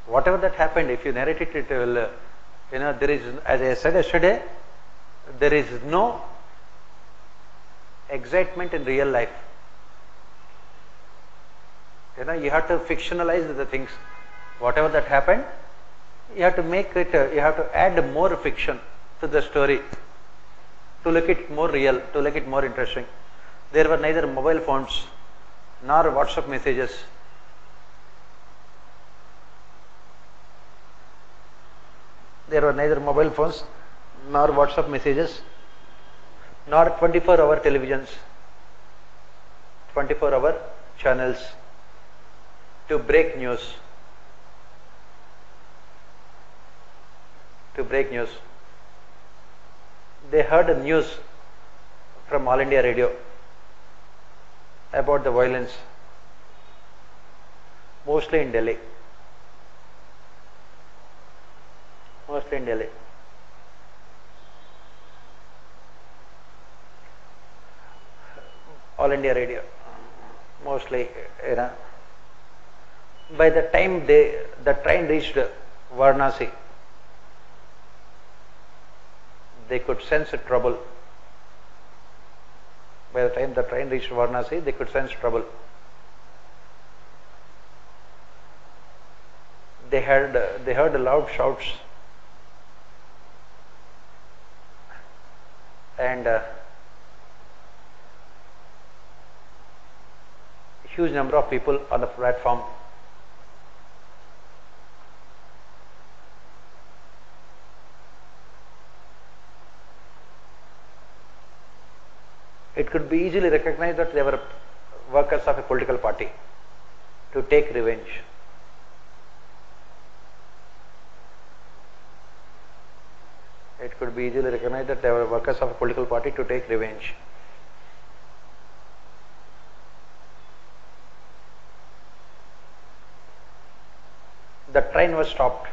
Whatever that happened, if you narrate it, it will. There is, as I said yesterday, there is no excitement in real life. You have to fictionalize the things. Whatever that happened, you have to make it. You have to add more fiction to the story to make it more real, to make it more interesting. There were neither mobile phones nor WhatsApp messages. There were neither mobile phones nor WhatsApp messages nor 24-hour televisions, 24-hour channels to break news. To break news. They heard news from All India Radio about the violence, mostly in Delhi. Mostly in Delhi. All India Radio, mostly, By the time the train reached Varanasi, they could sense trouble. By the time the train reached Varanasi, they could sense trouble. They heard loud shouts and huge number of people on the platform. It could be easily recognized that they were workers of a political party to take revenge. It could be easily recognized that they were workers of a political party to take revenge. The train was stopped.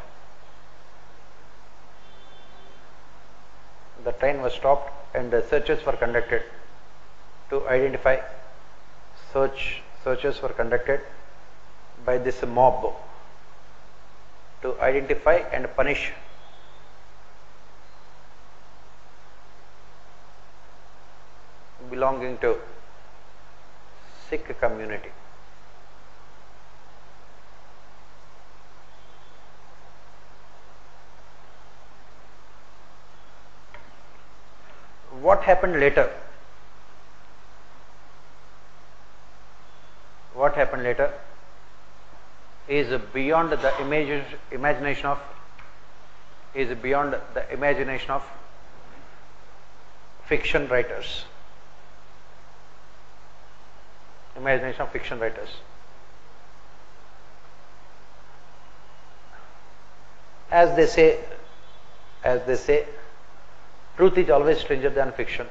The train was stopped and the searches were conducted to identify. Searches were conducted by this mob to identify and punish belonging to Sikh community. What happened later? What happened later is beyond the imagination of fiction writers. Imagination of fiction writers. As they say, truth is always stranger than fiction.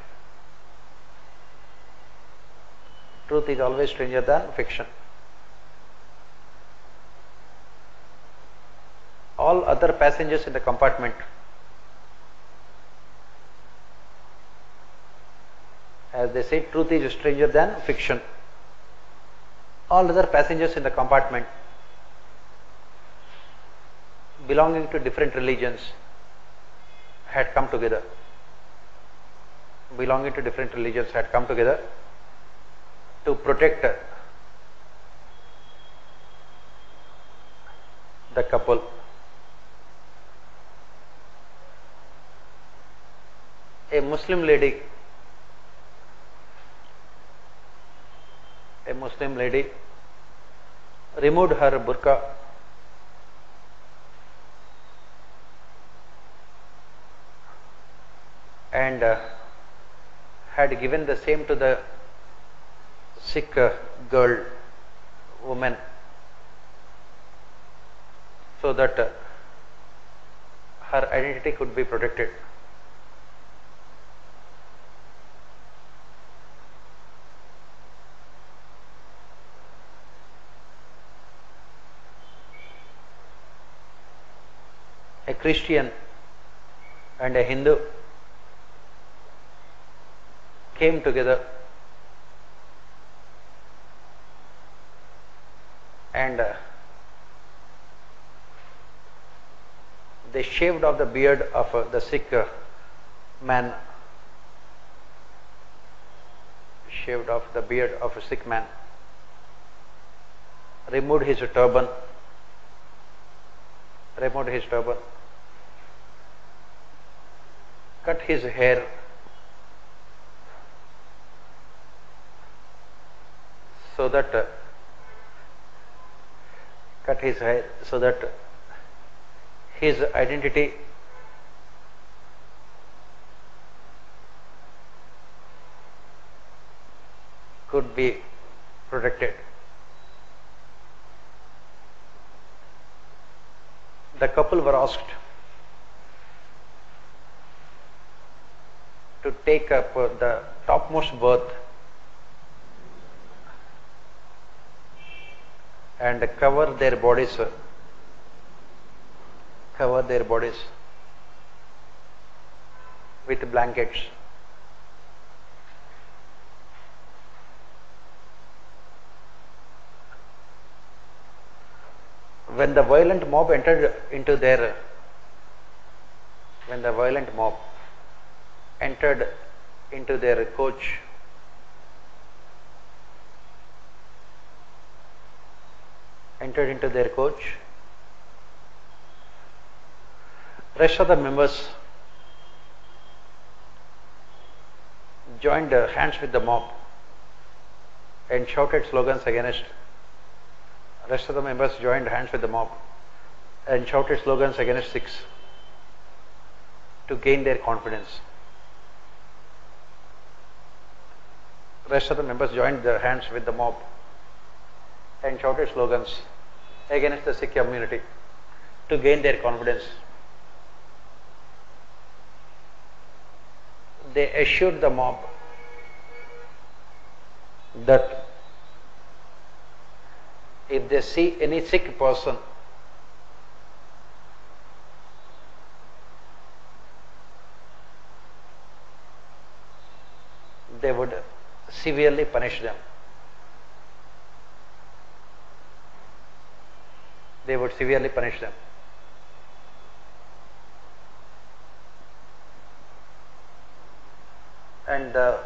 Truth is always stranger than fiction. All other passengers in the compartment, as they say, truth is stranger than fiction. All other passengers in the compartment belonging to different religions had come together. Belonging to different religions had come together to protect the couple. A Muslim lady removed her burqa and had given the same to the Sikh woman, so that her identity could be protected. A Christian and a Hindu came together and they shaved off the beard of the Sikh man. Shaved off the beard of a Sikh man. Removed his turban. Cut his hair. So that his identity could be protected. The couple were asked to take up the topmost berth and cover their bodies with blankets. When the violent mob entered into their coach, rest of the members joined hands with the mob and shouted slogans against. Rest of the members joined hands with the mob and shouted slogans against Sikhs to gain their confidence. Rest of the members joined their hands with the mob and shouted slogans against the Sikh community to gain their confidence. They assured the mob that if they see any Sikh person, they would severely punish them. And the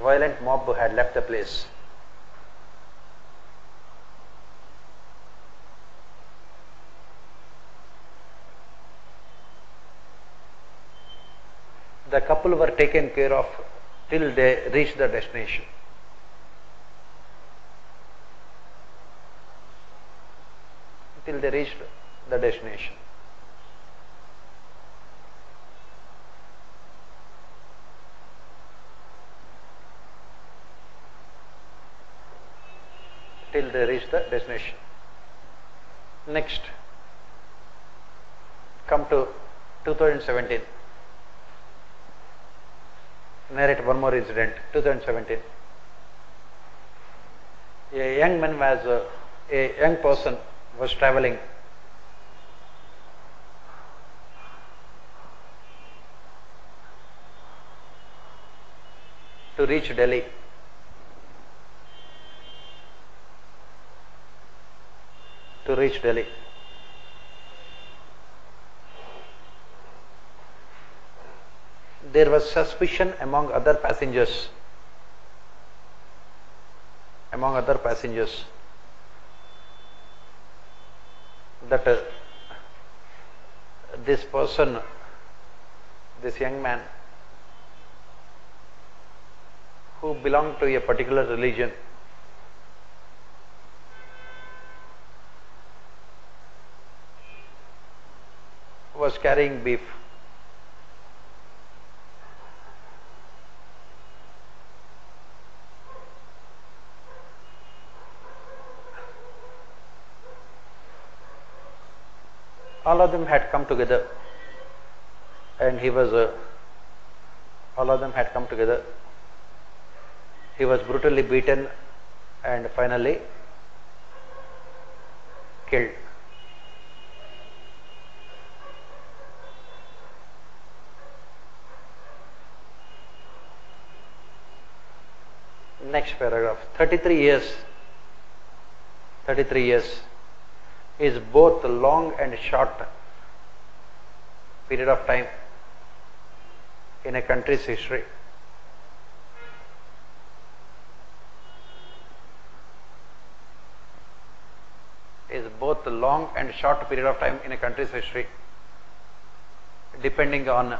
violent mob had left the place. The couple were taken care of till they reach the destination. Till they reached the destination. Till they reach the destination. Next, come to 2017. Narrate one more incident. 2017. A young man was a young person was traveling to reach Delhi. To reach Delhi. There was suspicion among other passengers. That this person, this young man, who belonged to a particular religion, was carrying beef. All of them had come together, and all of them had come together. He was brutally beaten and finally killed. Next paragraph. 33 years is both long and short period of time in a country's history. Is both long and short period of time in a country's history, depending on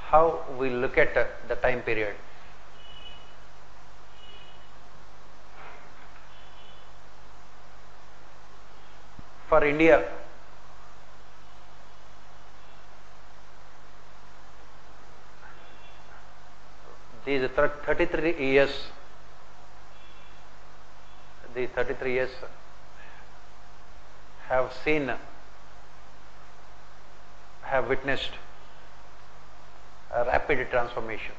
how we look at the time period. For India, these 33 years, have witnessed a rapid transformation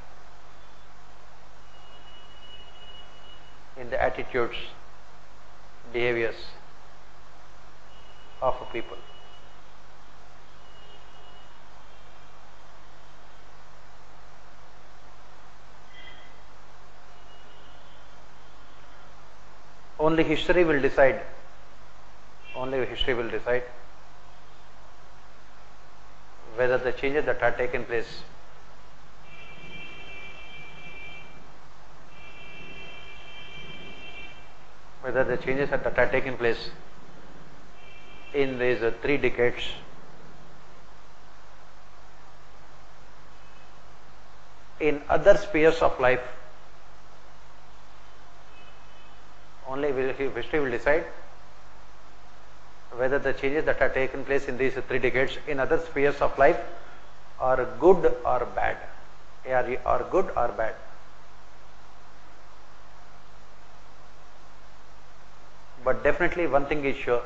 in the attitudes, behaviors of people. Only history will decide whether the changes that have taken place in these 3 decades in other spheres of life. Only history will decide whether the changes that have taken place in these 3 decades in other spheres of life are good or bad. Are good or bad. But definitely one thing is sure.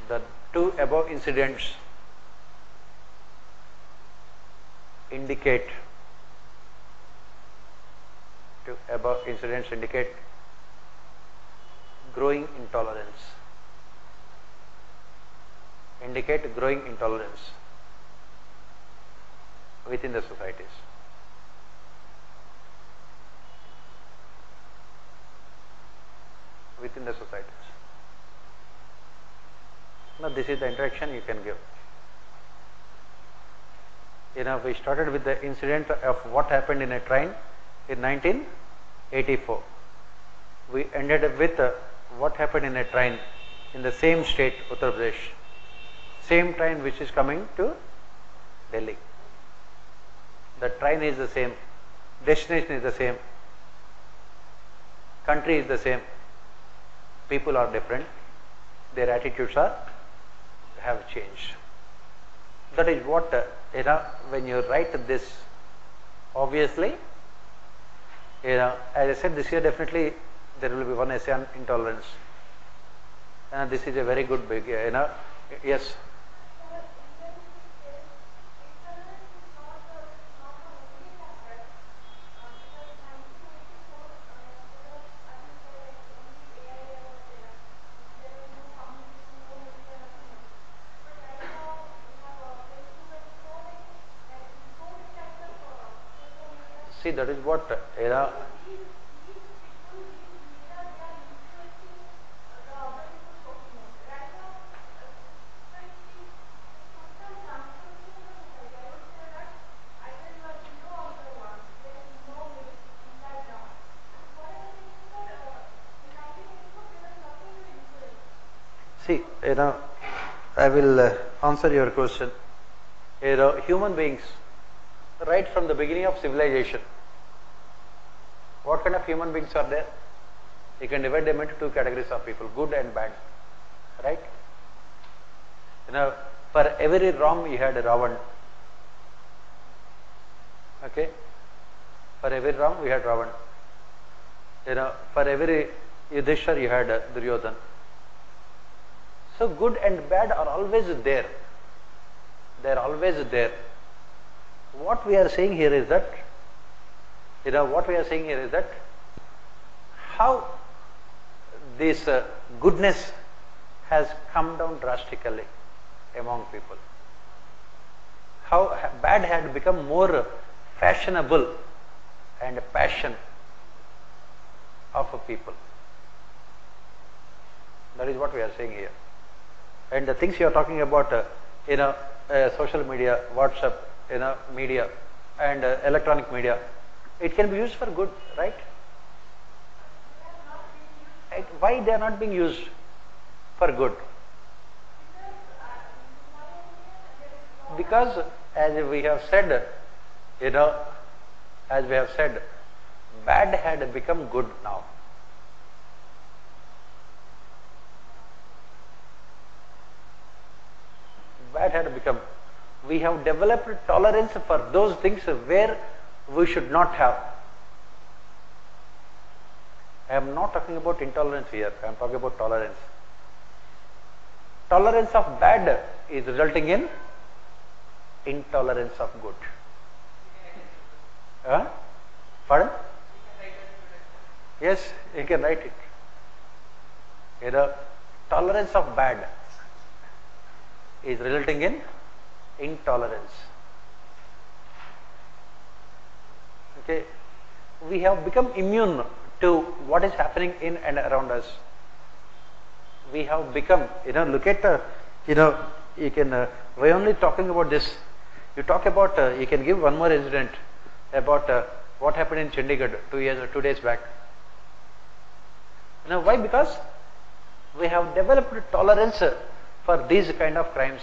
The 2 above incidents indicate growing intolerance. Within the societies. Now this is the interaction you can give. We started with the incident of what happened in a train in 1984. We ended with what happened in a train in the same state, Uttar Pradesh, same train which is coming to Delhi. The train is the same, destination is the same, country is the same, people are different, their attitudes have changed. That is what, when you write this, obviously, as I said, this year definitely there will be one essay on intolerance. And this is a very good big, yes. See, that is what, see, I will answer your question. Human beings, right from the beginning of civilization, what kind of human beings are there? You can divide them into two categories of people, good and bad, right? For every Ram you had a Ravan. Okay? For every Ram we had Ravan. For every Yudhishthir you had Duryodhan. So good and bad are always there. They are always there. What we are saying here is that, how this goodness has come down drastically among people. How bad had become more fashionable and passion of a people. That is what we are saying here. And the things you are talking about, social media, WhatsApp, media and electronic media, it can be used for good, right? Why they are not being used for good? Because as we have said, bad had become good now. Bad had become. We have developed tolerance for those things where we should not have. I am not talking about intolerance here, I am talking about tolerance. Tolerance of bad is resulting in intolerance of good. Pardon? Yes, you can write it. Tolerance of bad is resulting in intolerance. Okay, we have become immune to what is happening in and around us. We have become, look at, you can, we're only talking about this. You talk about, you can give one more incident about what happened in Chandigarh 2 days back. Why? Because we have developed tolerance for these kind of crimes.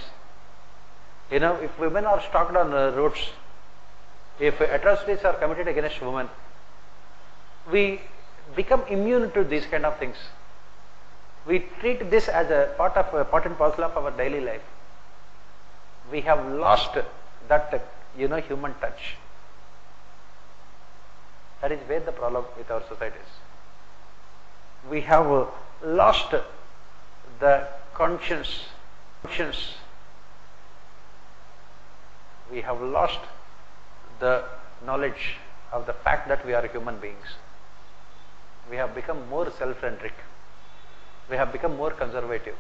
If women are stalked on roads, if atrocities are committed against women, we become immune to these kind of things. We treat this as a part and parcel of our daily life. We have lost that, human touch. That is where the problem with our society is. We have lost the conscience. We have lost the knowledge of the fact that we are human beings. We have become more self-centric. We have become more conservative.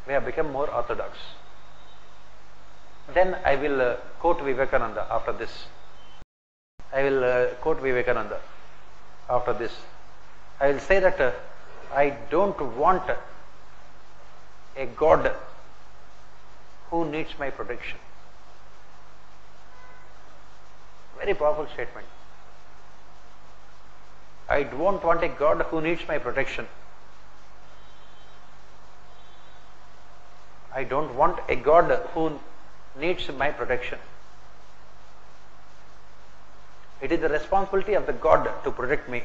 We have become more orthodox. Then I will quote Vivekananda after this. I will quote Vivekananda after this. I will say that I don't want a God who needs my protection. Very powerful statement. I don't want a God who needs my protection. I don't want a God who needs my protection. It is the responsibility of the God to protect me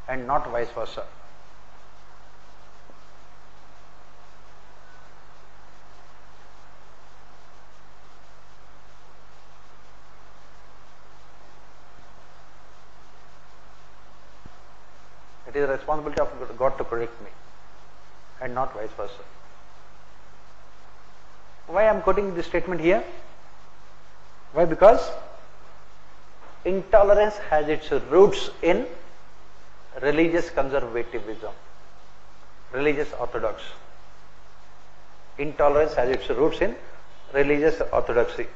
and not vice versa. It is the responsibility of God to protect me and not vice versa. Why I am quoting this statement here? Why? Because intolerance has its roots in religious conservatism, religious orthodox. Intolerance has its roots in religious orthodoxy,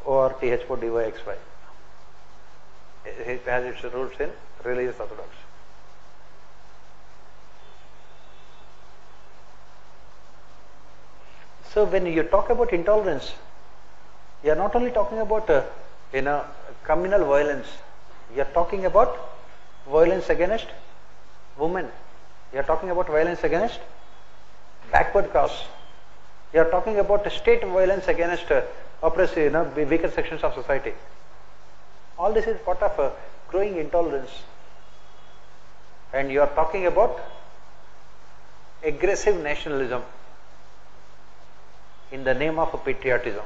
or TH4DYXY. It has its roots in religious orthodoxy. So when you talk about intolerance, you are not only talking about communal violence. You are talking about violence against women. You are talking about violence against backward castes. You are talking about state violence against oppressive, weaker sections of society. All this is part of growing intolerance. And you are talking about aggressive nationalism in the name of patriotism.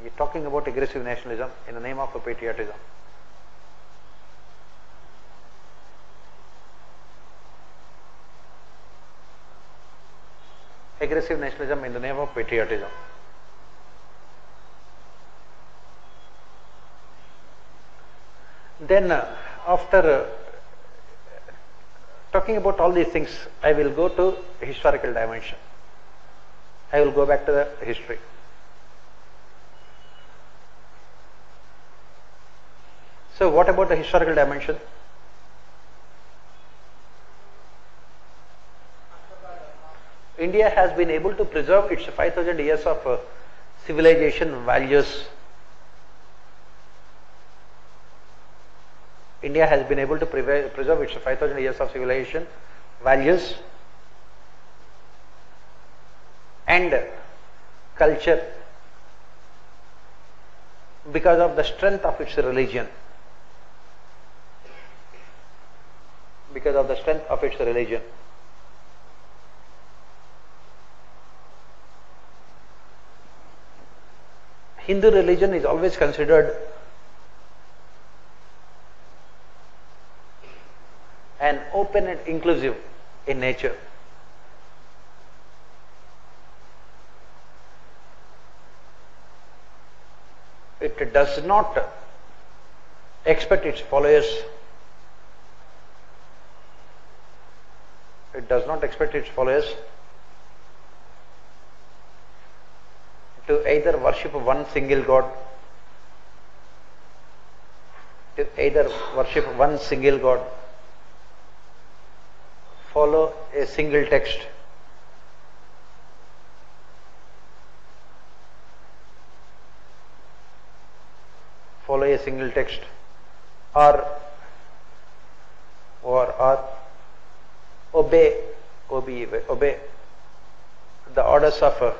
You are talking about aggressive nationalism in the name of patriotism. Aggressive nationalism in the name of patriotism. Then after talking about all these things, I will go to historical dimension. I will go back to the history. So what about the historical dimension? India has been able to preserve its 5,000 years of civilization values. India has been able to preserve its 5,000 years of civilization values and culture because of the strength of its religion. Because of the strength of its religion. Hindu religion is always considered an open and inclusive in nature. It does not expect its followers. It does not expect its followers to either worship one single God, follow a single text, or obey the orders of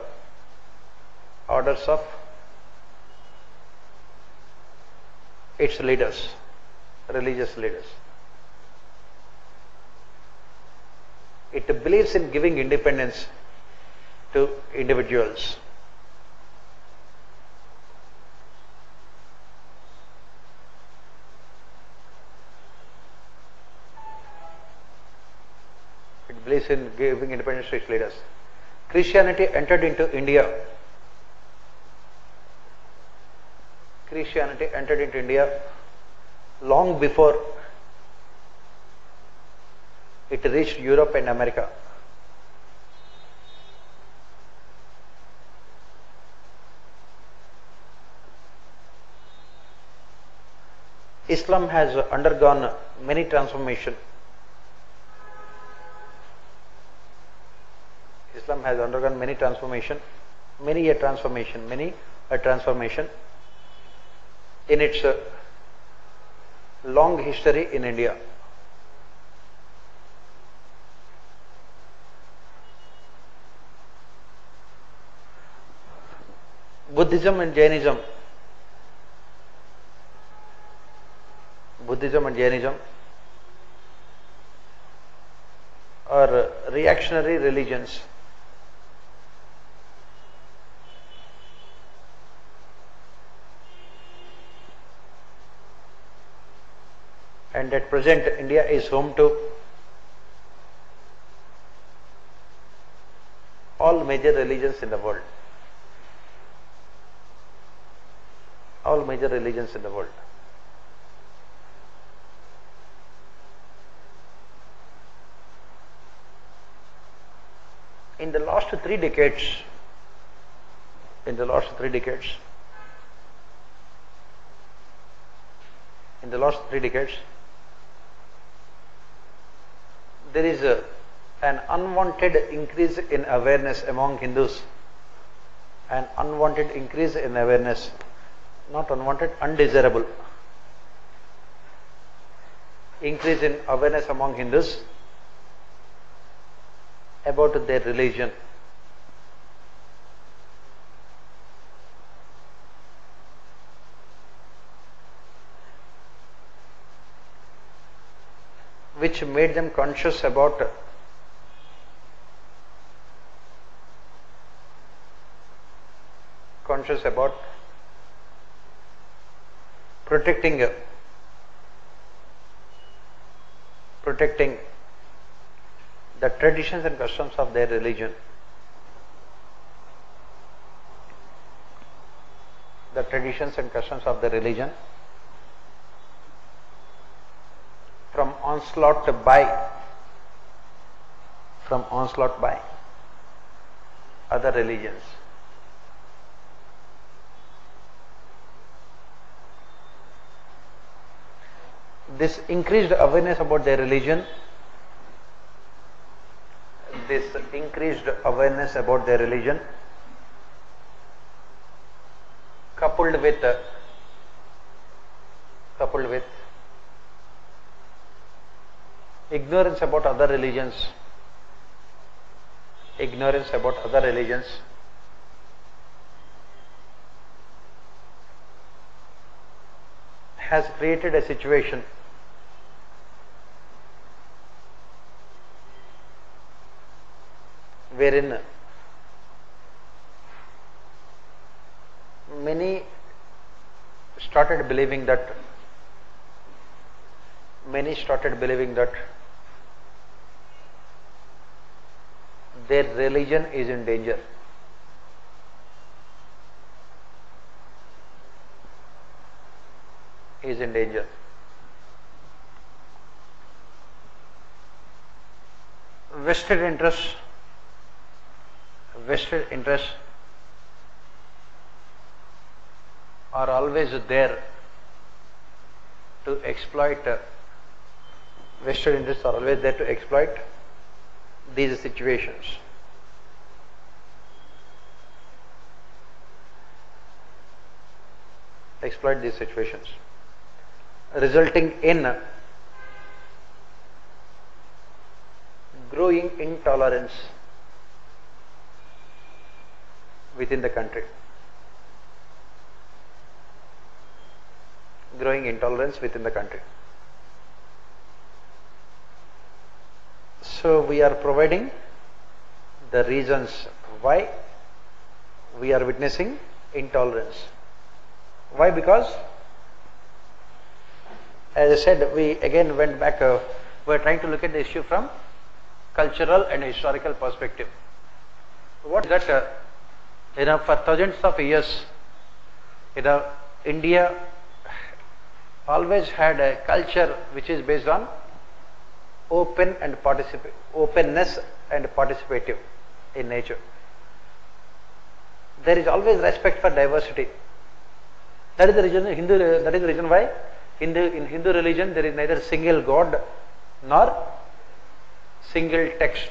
its leaders, religious leaders. It believes in giving independence to individuals. It believes in giving independence to its leaders. Christianity entered into India. Christianity entered into India long before it reached Europe and America. Islam has undergone many transformations. Islam has undergone many a transformation in its long history in India. Buddhism and Jainism. Buddhism and Jainism are reactionary religions. And at present, India is home to all major religions in the world. All major religions in the world. In the last 3 decades, there is an unwanted increase in awareness among Hindus, an unwanted increase in awareness, not unwanted, undesirable increase in awareness among Hindus about their religion. Which made them conscious about protecting the traditions and customs of their religion. The traditions and customs of their religion from onslaught by other religions. This increased awareness about their religion, coupled with ignorance about other religions, has created a situation wherein many started believing that their religion is in danger. Vested interests are always there to exploit. Vested interests are always there to exploit these situations. Resulting in growing intolerance within the country. So we are providing the reasons why we are witnessing intolerance. Why? Because, as I said, we again went back, we are trying to look at the issue from cultural and historical perspective. What is that? For thousands of years, India always had a culture which is based on openness and participative in nature. There is always respect for diversity. That is the reason why in Hindu religion there is neither single God nor single text,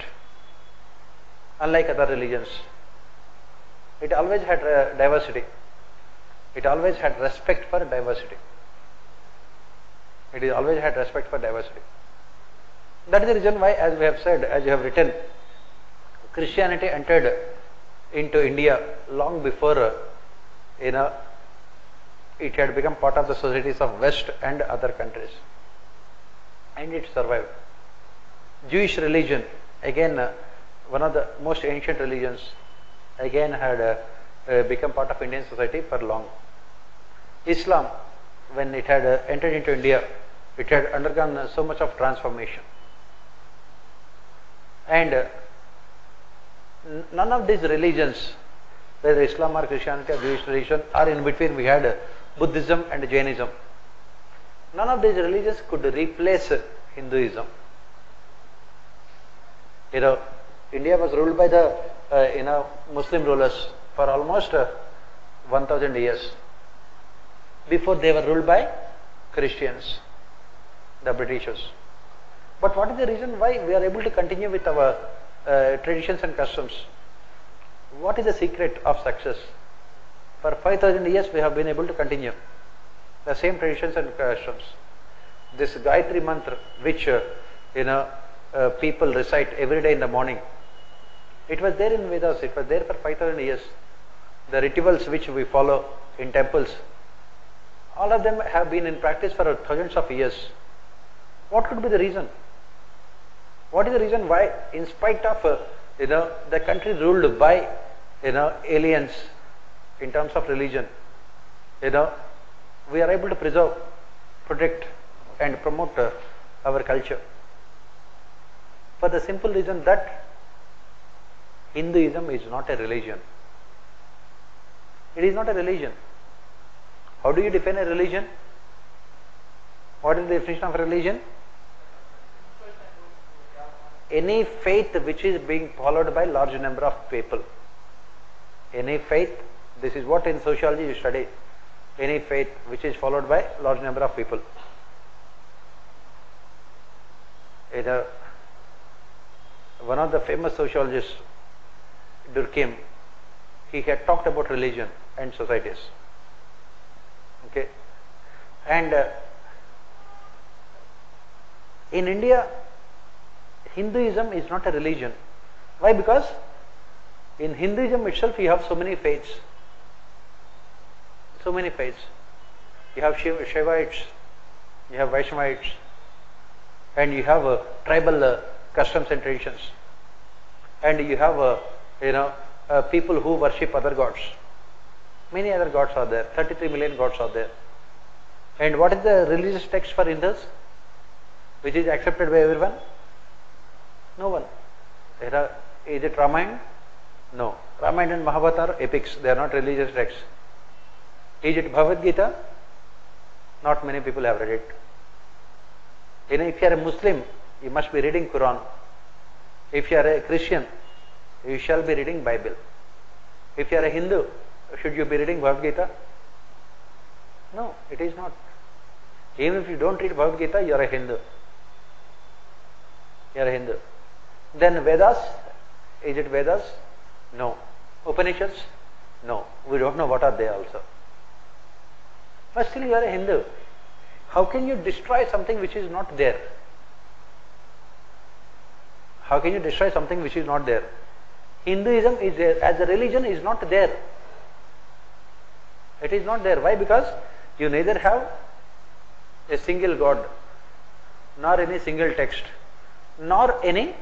unlike other religions. It always had diversity. It always had respect for diversity. That is the reason why, as we have said, as you have written, Christianity entered into India long before you know, it had become part of the societies of West and other countries, and it survived. Jewish religion, again one of the most ancient religions, again had become part of Indian society for long. Islam, when it had entered into India, it had undergone so much of transformation, and none of these religions, whether Islam or Christianity or Jewish religion, or in between we had Buddhism and Jainism, none of these religions could replace Hinduism. You know, India was ruled by the Muslim rulers for almost 1000 years. Before they were ruled by Christians, the Britishers. But what is the reason why we are able to continue with our traditions and customs? What is the secret of success? For 5000 years we have been able to continue the same traditions and customs. This Gayatri mantra, which people recite every day in the morning, it was there in Vedas, it was there for 5000 years. The rituals which we follow in temples, all of them have been in practice for thousands of years. What could be the reason? What is the reason why, in spite of the country ruled by aliens in terms of religion, we are able to preserve, protect, and promote our culture? For the simple reason that Hinduism is not a religion. It is not a religion. How do you define a religion? What is the definition of a religion? Any faith which is being followed by large number of people. Any faith, this is what in sociology you study. Any faith which is followed by large number of people. One of the famous sociologists, Durkheim, he had talked about religion and societies. Okay, and in India, Hinduism is not a religion. Why? Because in Hinduism itself you have so many faiths. So many faiths. You have Shaivites, you have Vaishnavites, and you have tribal customs and traditions, and you have people who worship other gods. Many other gods are there. 33 million gods are there. And what is the religious text for Hindus, which is accepted by everyone? No one. Is it Ramayana? No. Ramayana and Mahabharata are epics. They are not religious texts. Is it Bhagavad Gita? Not many people have read it. If you are a Muslim, you must be reading Quran. If you are a Christian, you shall be reading Bible. If you are a Hindu, should you be reading Bhagavad Gita? No, it is not. Even if you don't read Bhagavad Gita, you are a Hindu. You are a Hindu. Then Vedas, is it Vedas? No. Upanishads? No. We don't know what are they also. But still you are a Hindu. How can you destroy something which is not there? How can you destroy something which is not there? Hinduism is there, as a religion is not there. It is not there. Why? Because you neither have a single God, nor any single text, nor any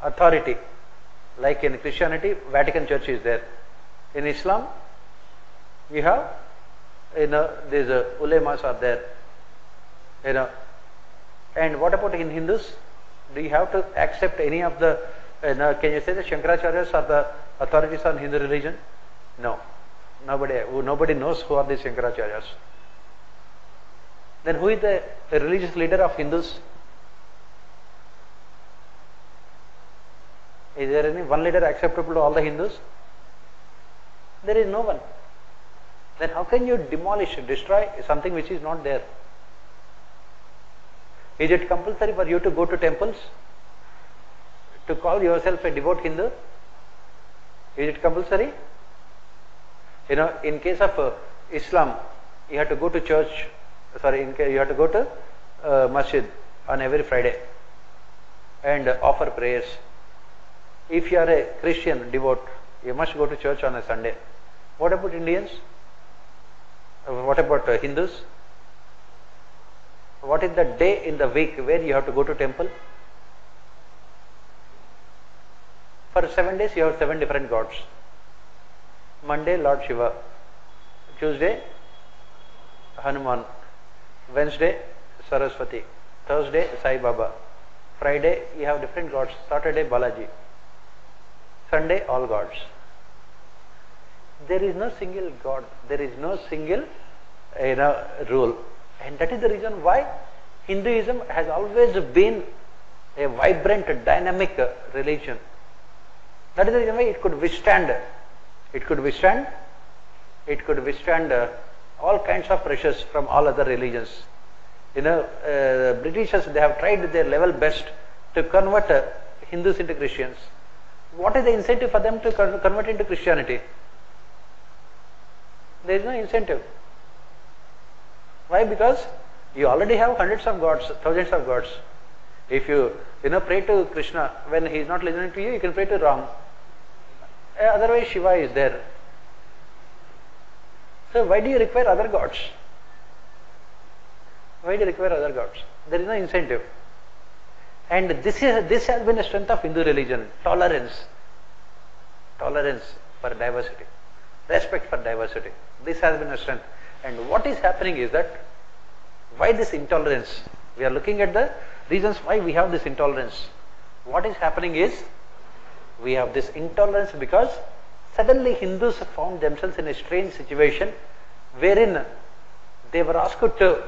authority. Like in Christianity, Vatican Church is there. In Islam, you have, these ulemas are there. And what about in Hindus? Do you have to accept any of the, can you say the Shankaracharyas are the authorities on Hindu religion? No. Nobody knows who are these Shankaracharyas. Then who is the religious leader of Hindus? Is there any one leader acceptable to all the Hindus? There is no one. Then how can you demolish, destroy something which is not there? Is it compulsory for you to go to temples to call yourself a devout Hindu? Is it compulsory? In case of Islam, you have to go to church, you have to go to masjid on every Friday and offer prayers. If you are a Christian devout, you must go to church on a Sunday What about Indians? What about Hindus? What is the day in the week where you have to go to temple? For 7 days you have 7 different gods. Monday Lord Shiva, Tuesday Hanuman, Wednesday Saraswati, Thursday Sai Baba, Friday you have different gods, Saturday Balaji, Sunday all gods. There is no single god, there is no single rule, and that is the reason why Hinduism has always been a vibrant, dynamic religion. That is the reason why it could withstand all kinds of pressures from all other religions. Britishers, they have tried their level best to convert Hindus into Christians. What is the incentive for them to convert into Christianity? There is no incentive. Why? Because you already have hundreds of gods, thousands of gods. If you pray to Krishna when he is not listening to you, you can pray to Ram. Otherwise Shiva is there. So why do you require other gods? Why do you require other gods? There is no incentive. And this has been a strength of Hindu religion. Tolerance for diversity, respect for diversity. This has been a strength. And what is happening is that, why this intolerance? We are looking at the reasons why we have this intolerance. What is happening is, we have this intolerance because suddenly Hindus found themselves in a strange situation wherein they were asked to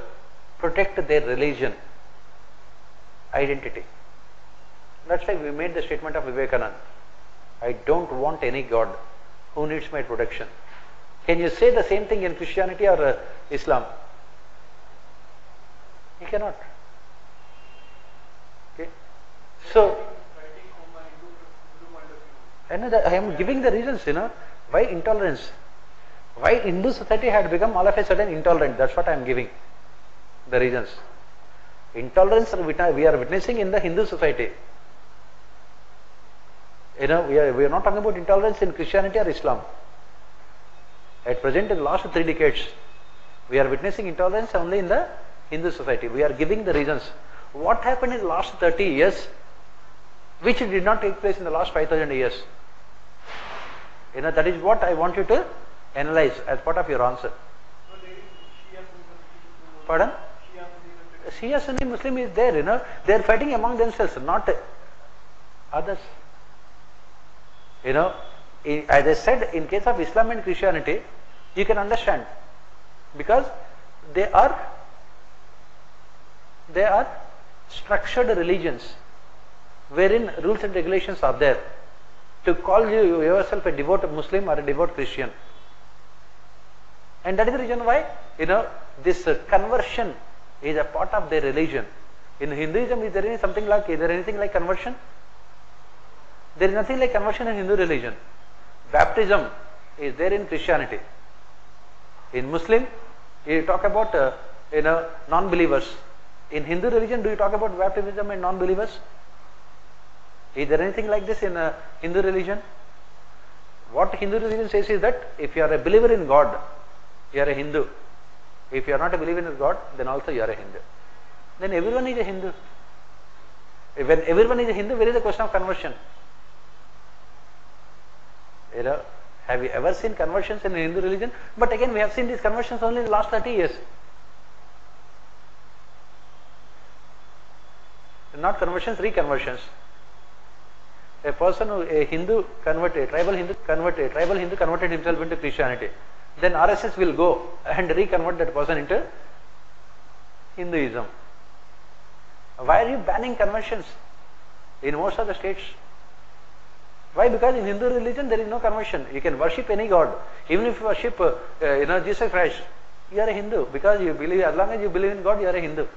protect their religion, identity. That's why we made the statement of Vivekananda. I don't want any God who needs my protection. Can you say the same thing in Christianity or Islam? You cannot. Okay. So, I am giving the reasons, why intolerance. Why Hindu society had become all of a sudden intolerant. That's what I am giving the reasons. Intolerance we are witnessing in the Hindu society. We are not talking about intolerance in Christianity or Islam. At present, in the last 3 decades, we are witnessing intolerance only in the Hindu society. We are giving the reasons. What happened in the last 30 years, which did not take place in the last 5,000 years? That is what I want you to analyze as part of your answer. Pardon? Shia Sunni Muslim is there, they are fighting among themselves, not others. As I said, in case of Islam and Christianity, you can understand, because they are structured religions wherein rules and regulations are there to call you yourself a devout Muslim or a devout Christian. And that is the reason why this conversion is a part of their religion. In Hinduism, is there anything like conversion? There is nothing like conversion in Hindu religion. Baptism is there in Christianity. In Muslim, you talk about non-believers. In Hindu religion, do you talk about baptism and non-believers? Is there anything like this in Hindu religion? What Hindu religion says is that if you are a believer in God, you are a Hindu. If you are not a believer in God, then also you are a Hindu. Then everyone is a Hindu. When everyone is a Hindu, where is the question of conversion? Have you ever seen conversions in Hindu religion? But again, we have seen these conversions only in the last 30 years. Not conversions, reconversions. A person who, a tribal Hindu converted himself into Christianity. Then RSS will go and reconvert that person into Hinduism. Why are you banning conversions in most of the states? Why? Because in Hindu religion there is no conversion. You can worship any god. Even if you worship Jesus Christ, you are a Hindu, because you believe, as long as you believe in God, you are a Hindu.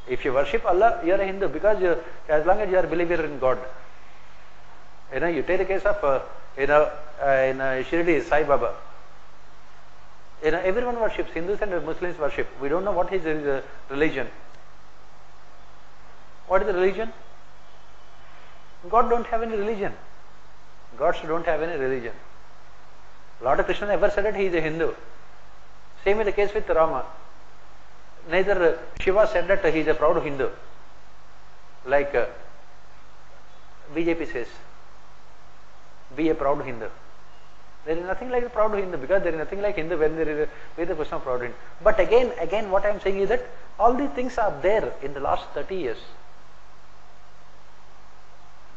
If you worship Allah, you are a Hindu, because as long as you are a believer in God. You take the case of in Shirdi, Sai Baba. Everyone worships, Hindus and Muslims worship. We don't know what is his religion. What is the religion? God don't have any religion. Gods don't have any religion. Lord Krishna never said that he is a Hindu. Same is the case with Rama. Neither Shiva said that he is a proud Hindu. Like BJP says, be a proud Hindu. There is nothing like a proud Hindu, because there is nothing like Hindu when there is a question of proud Hindu. But again what I am saying is that all these things are there in the last 30 years.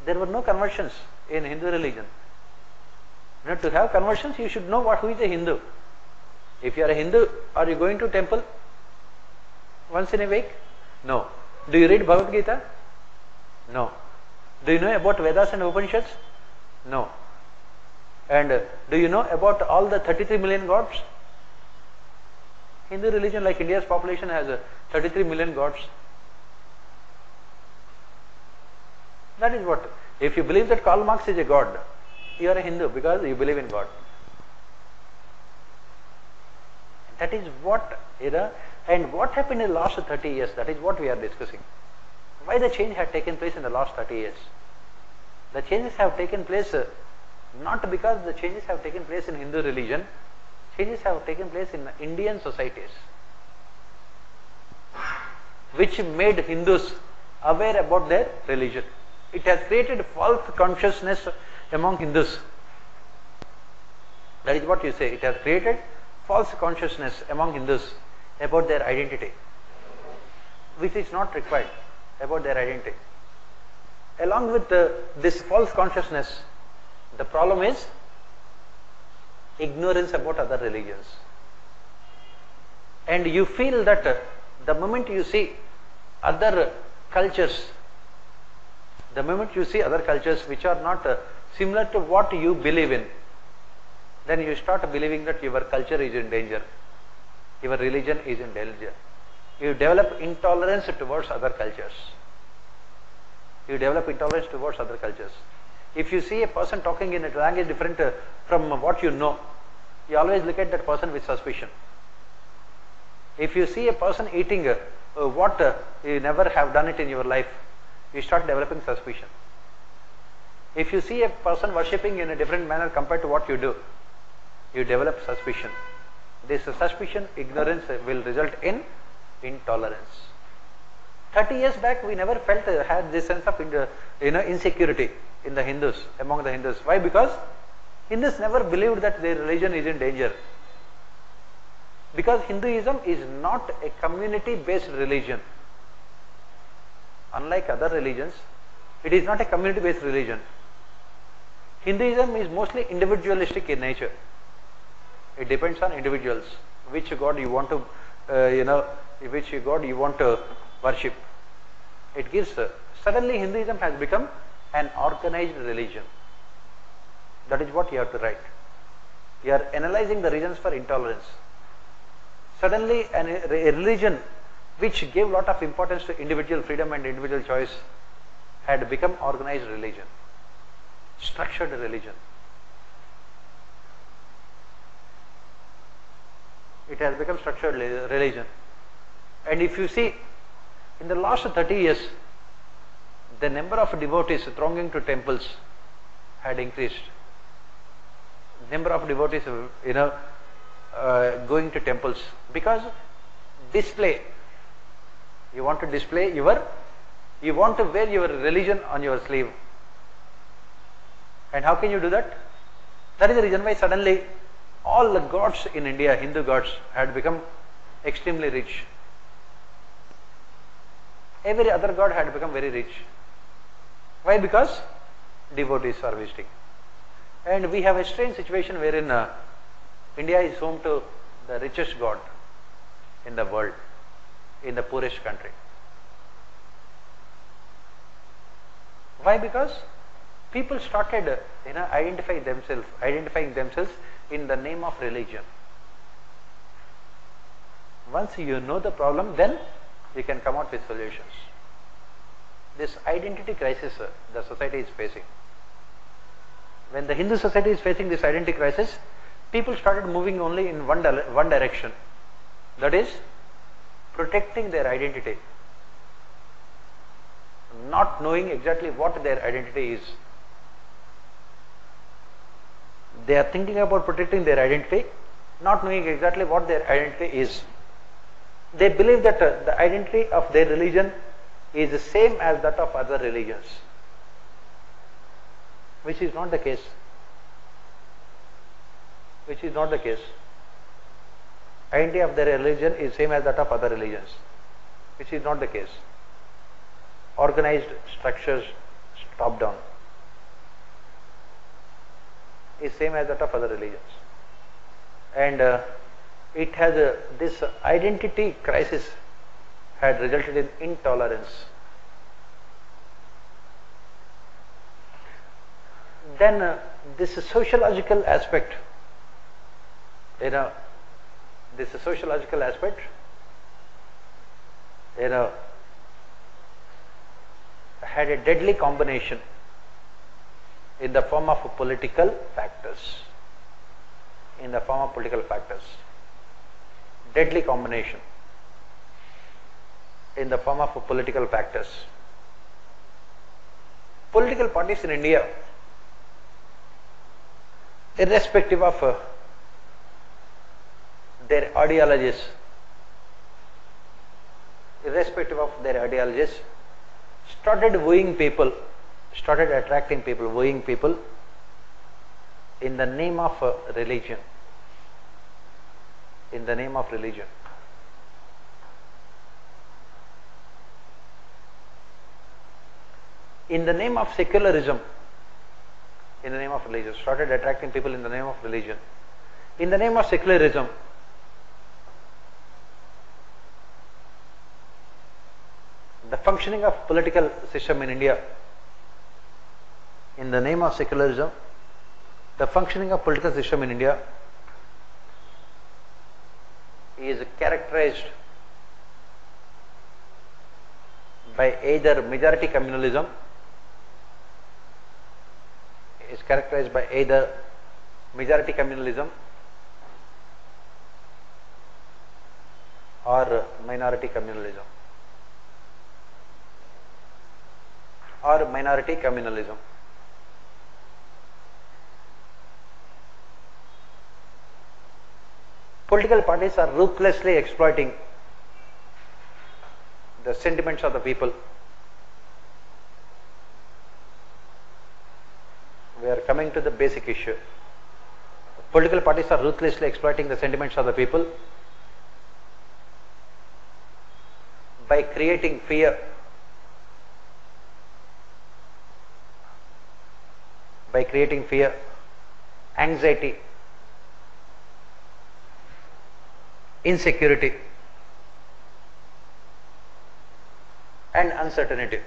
There were no conversions in Hindu religion. Now, to have conversions, you should know who is a Hindu. If you are a Hindu, are you going to temple once in a week? No. Do you read Bhagavad Gita? No. Do you know about Vedas and Upanishads? No. And do you know about all the 33 million gods? Hindu religion, like India's population, has 33 million gods. That is what. If you believe that Karl Marx is a god, you are a Hindu because you believe in God. That is what, and what happened in the last 30 years, that is what we are discussing. Why the change had taken place in the last 30 years? The changes have taken place not because the changes have taken place in Hindu religion, changes have taken place in Indian societies, which made Hindus aware about their religion. It has created false consciousness among Hindus. That is what you say. It has created false consciousness among Hindus about their identity, which is not required, about their identity. Along with this false consciousness, the problem is ignorance about other religions. And you feel that the moment you see other cultures, which are not similar to what you believe in, then you start believing that your culture is in danger, your religion is in danger. You develop intolerance towards other cultures. If you see a person talking in a language different from what you know, you always look at that person with suspicion. If you see a person eating what you never have done it in your life, you start developing suspicion. If you see a person worshipping in a different manner compared to what you do, you develop suspicion. This suspicion, ignorance will result in intolerance. 30 years back, we never had this sense of insecurity in the Hindus, among the Hindus. Why? Because Hindus never believed that their religion is in danger. Because Hinduism is not a community-based religion. Unlike other religions, it is not a community-based religion. Hinduism is mostly individualistic in nature. It depends on individuals, which God you want to, which God you want to worship. It gives, suddenly Hinduism has become an organized religion. That is what you have to write. You are analyzing the reasons for intolerance. Suddenly a religion which gave lot of importance to individual freedom and individual choice had become organized religion, structured religion. It has become structured religion. And if you see, in the last 30 years, the number of devotees thronging to temples had increased. Number of devotees, going to temples, because display. You want to display you want to wear your religion on your sleeve. And how can you do that? That is the reason why suddenly all the gods in India, Hindu gods, had become extremely rich. Every other god had become very rich. Why? Because devotees are visiting. And we have a strange situation wherein India is home to the richest god in the world, in the poorest country. Why? Because people started identifying themselves in the name of religion. Once you know the problem, then you can come out with solutions. This identity crisis the society is facing. When the Hindu society is facing this identity crisis, people started moving only in one direction. That is, protecting their identity, not knowing exactly what their identity is. They are thinking about protecting their identity, not knowing exactly what their identity is. They believe that the identity of their religion is the same as that of other religions, which is not the case. Which is not the case. Identity of their religion is same as that of other religions, which is not the case. Organized structures, top down, is same as that of other religions, and it has this identity crisis had resulted in intolerance. Then this sociological aspect, this sociological aspect, had a deadly combination in the form of political factors. In the form of political factors. Deadly combination in the form of political factors. Political parties in India, irrespective of their ideologies, started wooing people, started attracting people, wooing people in the name of religion. In the name of religion. In the name of secularism, in the name of religion, started attracting people in the name of religion. In the name of secularism, the functioning of political system in India, in the name of secularism, the functioning of political system in India is characterized by either majority communalism, or minority communalism. Political parties are ruthlessly exploiting the sentiments of the people. We are coming to the basic issue. Political parties are ruthlessly exploiting the sentiments of the people by creating fear, anxiety, insecurity, and uncertainty.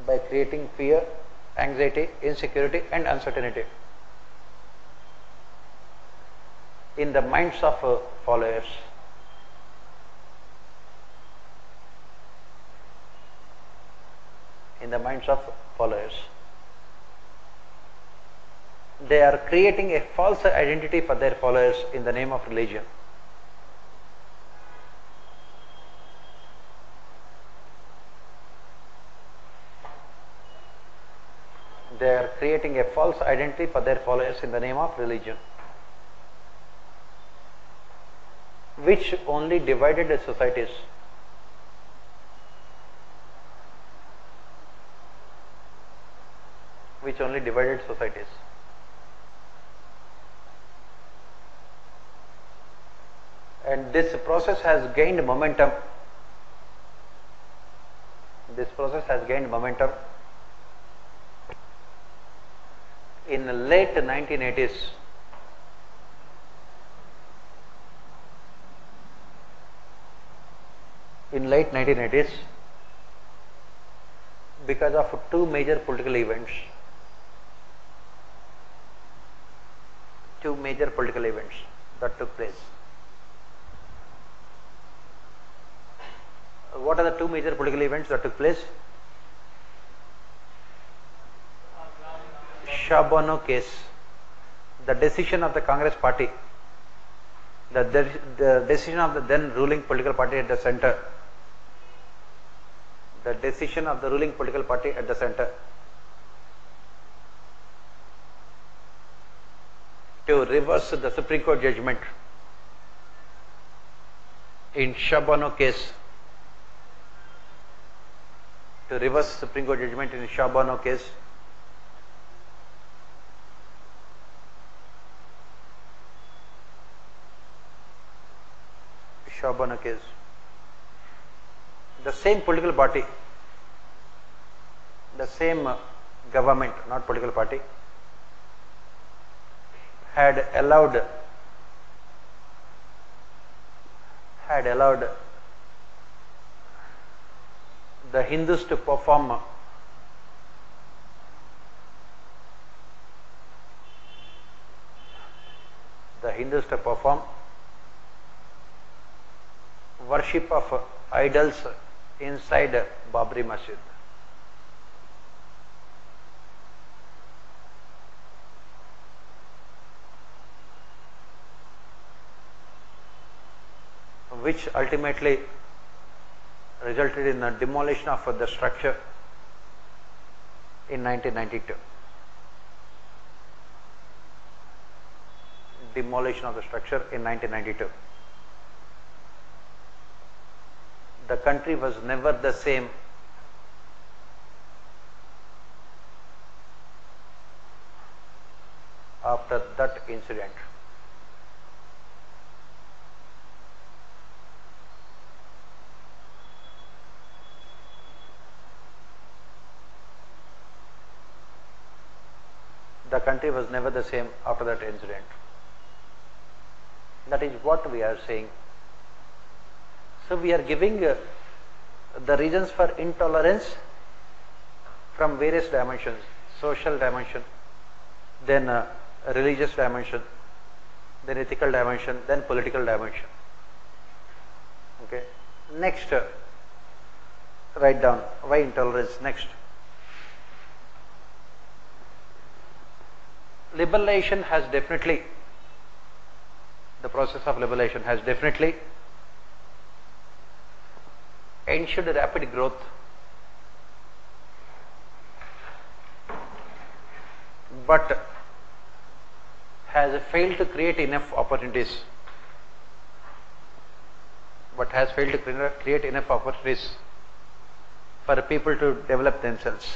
By creating fear, anxiety, insecurity, and uncertainty in the minds of followers. They are creating a false identity for their followers in the name of religion. They are creating a false identity for their followers in the name of religion, which only divided the societies. And this process has gained momentum. In the late 1980s. Because of two major political events. That took place. What are the two major political events that took place? Shabano case, the decision of the Congress party, the decision of the then ruling political party at the center, to reverse the Supreme Court judgment in Shabano case, to reverse Supreme Court judgment in Shabano case, the same political party, the same government, not political party, had allowed the Hindus to perform worship of idols inside Babri Masjid. Which ultimately resulted in the demolition of the structure in 1992. Demolition of the structure in 1992. The country was never the same after that incident. The country was never the same after that incident. That is what we are saying. So we are giving the reasons for intolerance from various dimensions: social dimension, then religious dimension, then ethical dimension, then political dimension. Okay. Next, write down why intolerance. Next, liberalization has definitely, the process of liberalization has definitely ensured rapid growth, but has failed to create enough opportunities. For people to develop themselves.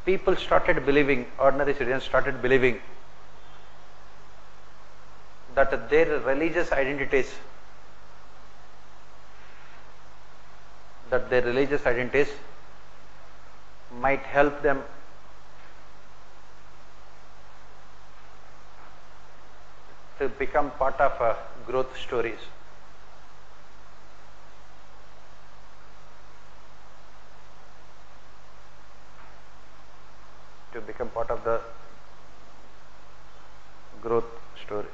People started believing, ordinary citizens started believing that their religious identities might help them to become part of growth stories. To become part of the growth story.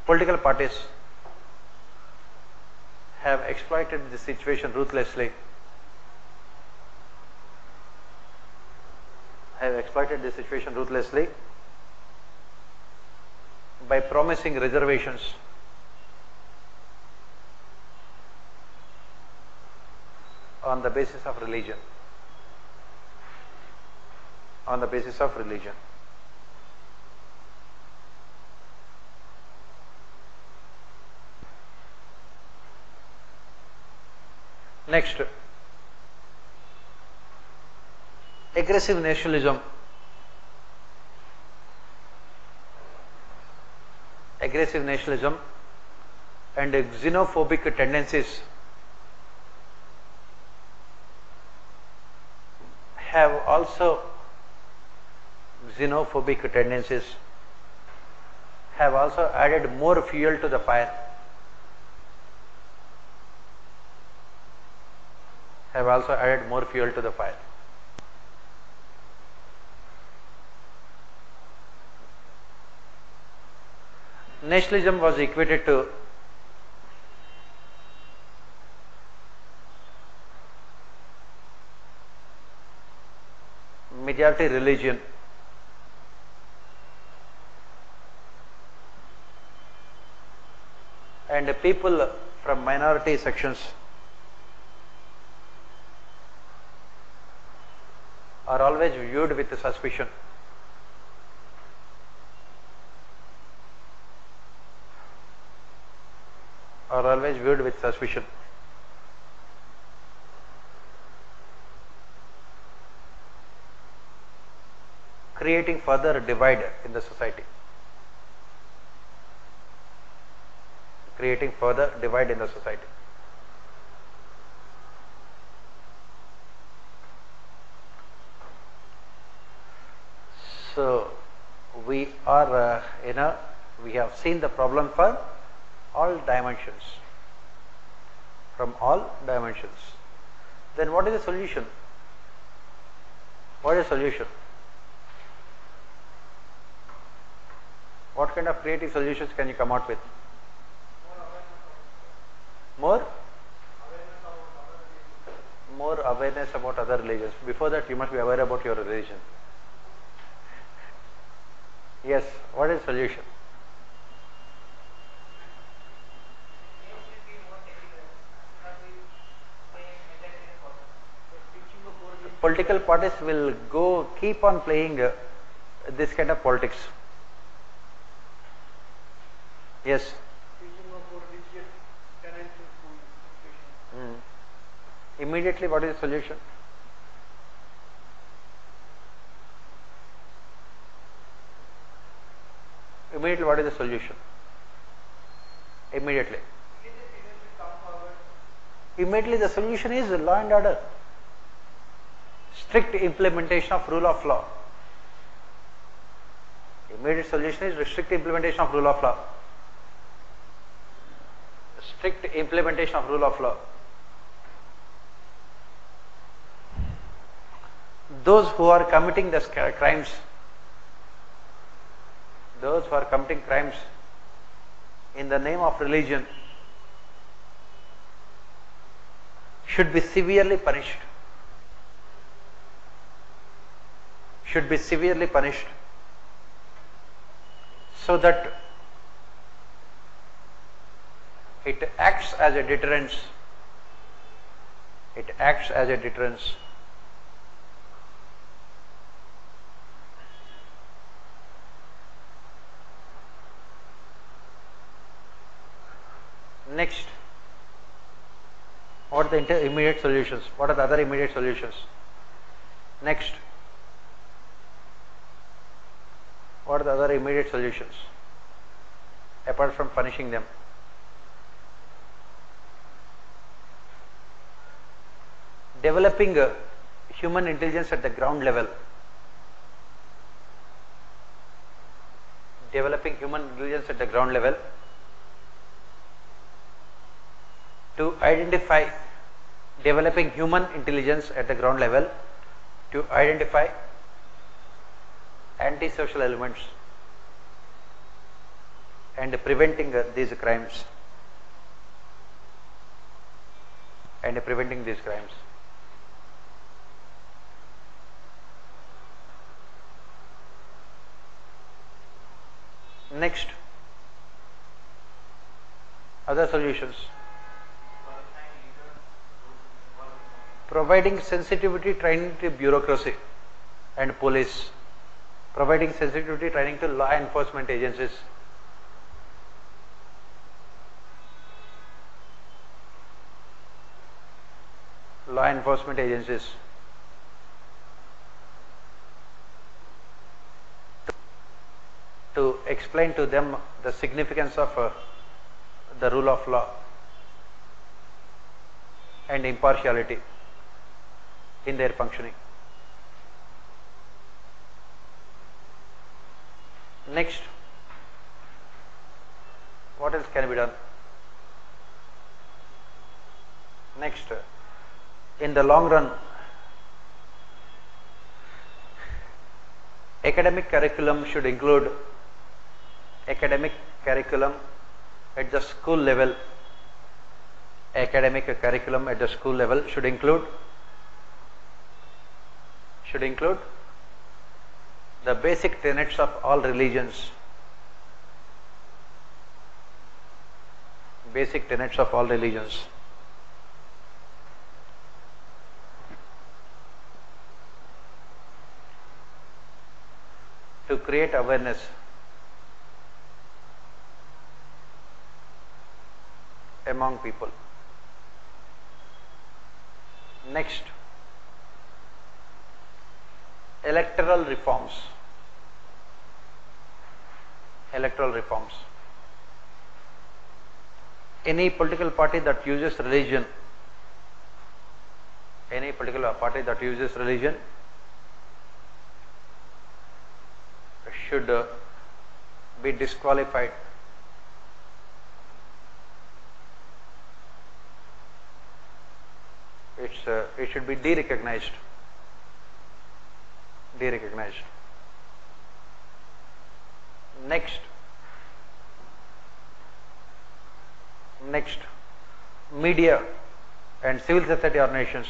Political parties have exploited this situation ruthlessly. By promising reservations on the basis of religion. Next, aggressive nationalism. And xenophobic tendencies have also added more fuel to the fire. Nationalism was equated to majority religion and the people from minority sections are always viewed with suspicion. Are always viewed with suspicion. Creating further divide in the society. Creating further divide in the society. So we are, we have seen the problem for all dimensions, from all dimensions. Then what is the solution? What is the solution? What kind of creative solutions can you come out with? More awareness about other religions. Before that, you must be aware about your religion. Yes, what is the solution? Political parties will keep on playing this kind of politics. Yes. Teaching of religious tenets in school education. Immediately, what is the solution? Immediately, what is the solution? Immediately. Immediately, the solution is law and order. Strict implementation of rule of law. Immediate solution is strict implementation of rule of law. Strict implementation of rule of law. Those who are committing the crimes, those who are committing crimes in the name of religion should be severely punished. Should be severely punished, so that it acts as a deterrence. It acts as a deterrence. Next, what are the immediate solutions? What are the other immediate solutions? Next, what are the other immediate solutions apart from punishing them? Developing human intelligence at the ground level. Developing human intelligence at the ground level to identify, developing human intelligence at the ground level to identify antisocial elements and preventing these crimes. And preventing these crimes. Next, other solutions. Providing sensitivity training to bureaucracy and police. Providing sensitivity training to law enforcement agencies. Law enforcement agencies. To explain to them the significance of the rule of law and impartiality in their functioning. Next, what else can be done? Next, in the long run, academic curriculum should include academic curriculum at the school level. Academic curriculum at the school level should include the basic tenets of all religions. basic tenets of all religions. To create awareness among people. Next, electoral reforms. Electoral reforms. Any political party that uses religion, should be disqualified. It should be derecognized. Next, media and civil society organizations.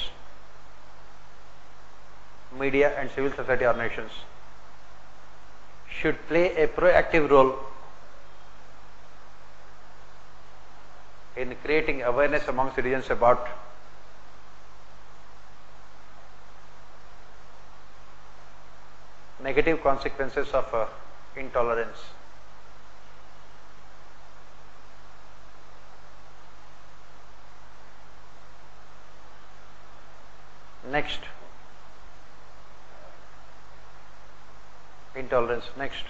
Should play a proactive role in creating awareness among citizens about negative consequences of intolerance. Next, intolerance. Next,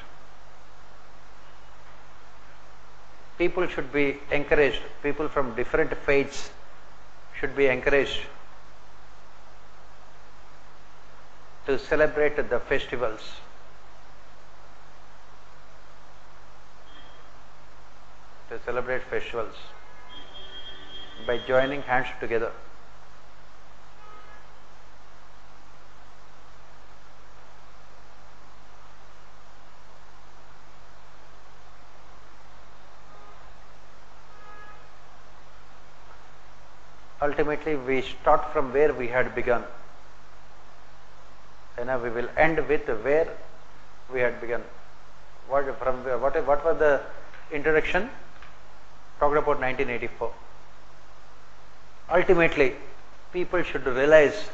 people should be encouraged, people from different faiths should be encouraged to celebrate the festivals. By joining hands together. Ultimately, we start from where we had begun. We will end with where we had begun. What was the introduction? Talked about 1984. Ultimately, people should realize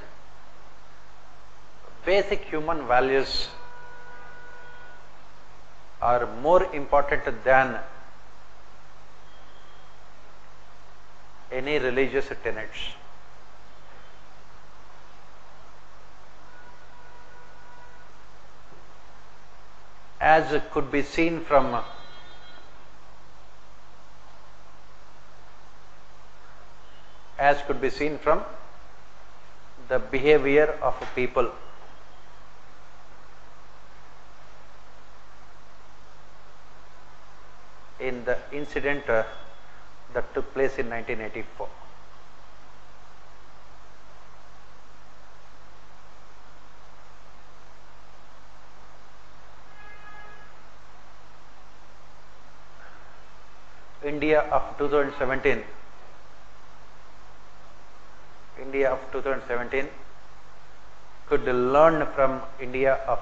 basic human values are more important than any religious tenets. As could be seen from the behavior of people in the incident that took place in 1984. India of 2017 could learn from India of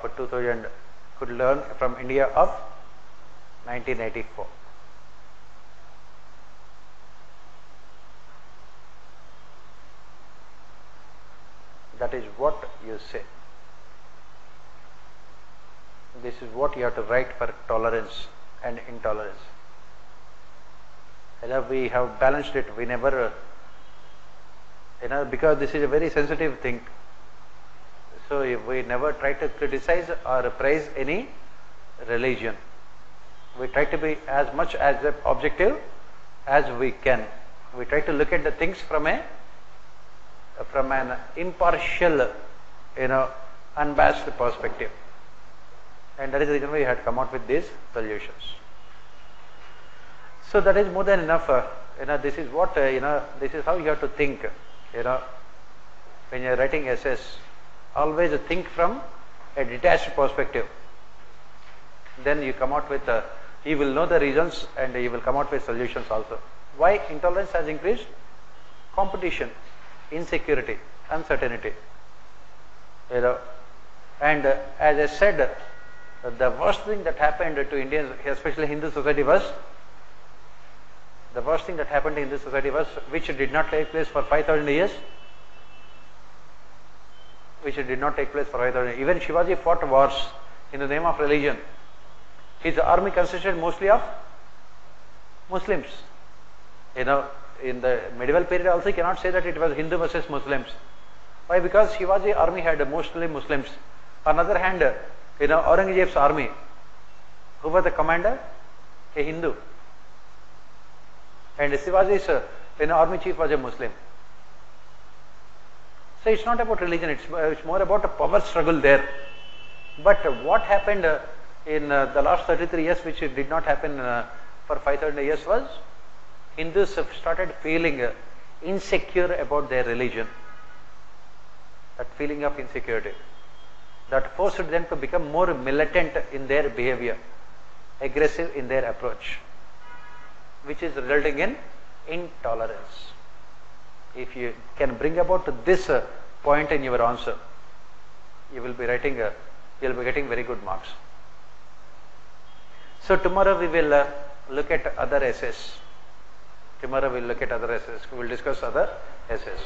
1984. That is what you say. This is what you have to write for tolerance and intolerance. We have balanced it. We never, because this is a very sensitive thing. So we never try to criticize or praise any religion. We try to be as much as objective as we can. We try to look at the things from an impartial, unbiased perspective. And that is the reason we had come out with these solutions. So that is more than enough. This is what, this is how you have to think. When you are writing essays, always think from a detached perspective. Then you come out with, you will know the reasons and you will come out with solutions also. Why intolerance has increased? Competition, insecurity, uncertainty. And as I said, the worst thing that happened to Indians, especially Hindu society, was The worst thing that happened in this society was, which did not take place for 5,000 years. Which did not take place for 5,000 years. Even Shivaji fought wars in the name of religion. His army consisted mostly of Muslims. In the medieval period also, you cannot say that it was Hindu versus Muslims. Why? Because Shivaji army had mostly Muslims. On the other hand, Aurangzeb's army, who was the commander? A Hindu. And Shivaji's army chief was a Muslim. So it's not about religion, it's more about a power struggle there. But what happened in the last 33 years, which did not happen for 5,000 years, was Hindus started feeling insecure about their religion. That feeling of insecurity, that forced them to become more militant in their behavior, aggressive in their approach, which is resulting in intolerance. If you can bring about this point in your answer, you will be writing, you will be getting very good marks. So tomorrow we will look at other essays. Tomorrow we will look at other essays. We will discuss other essays.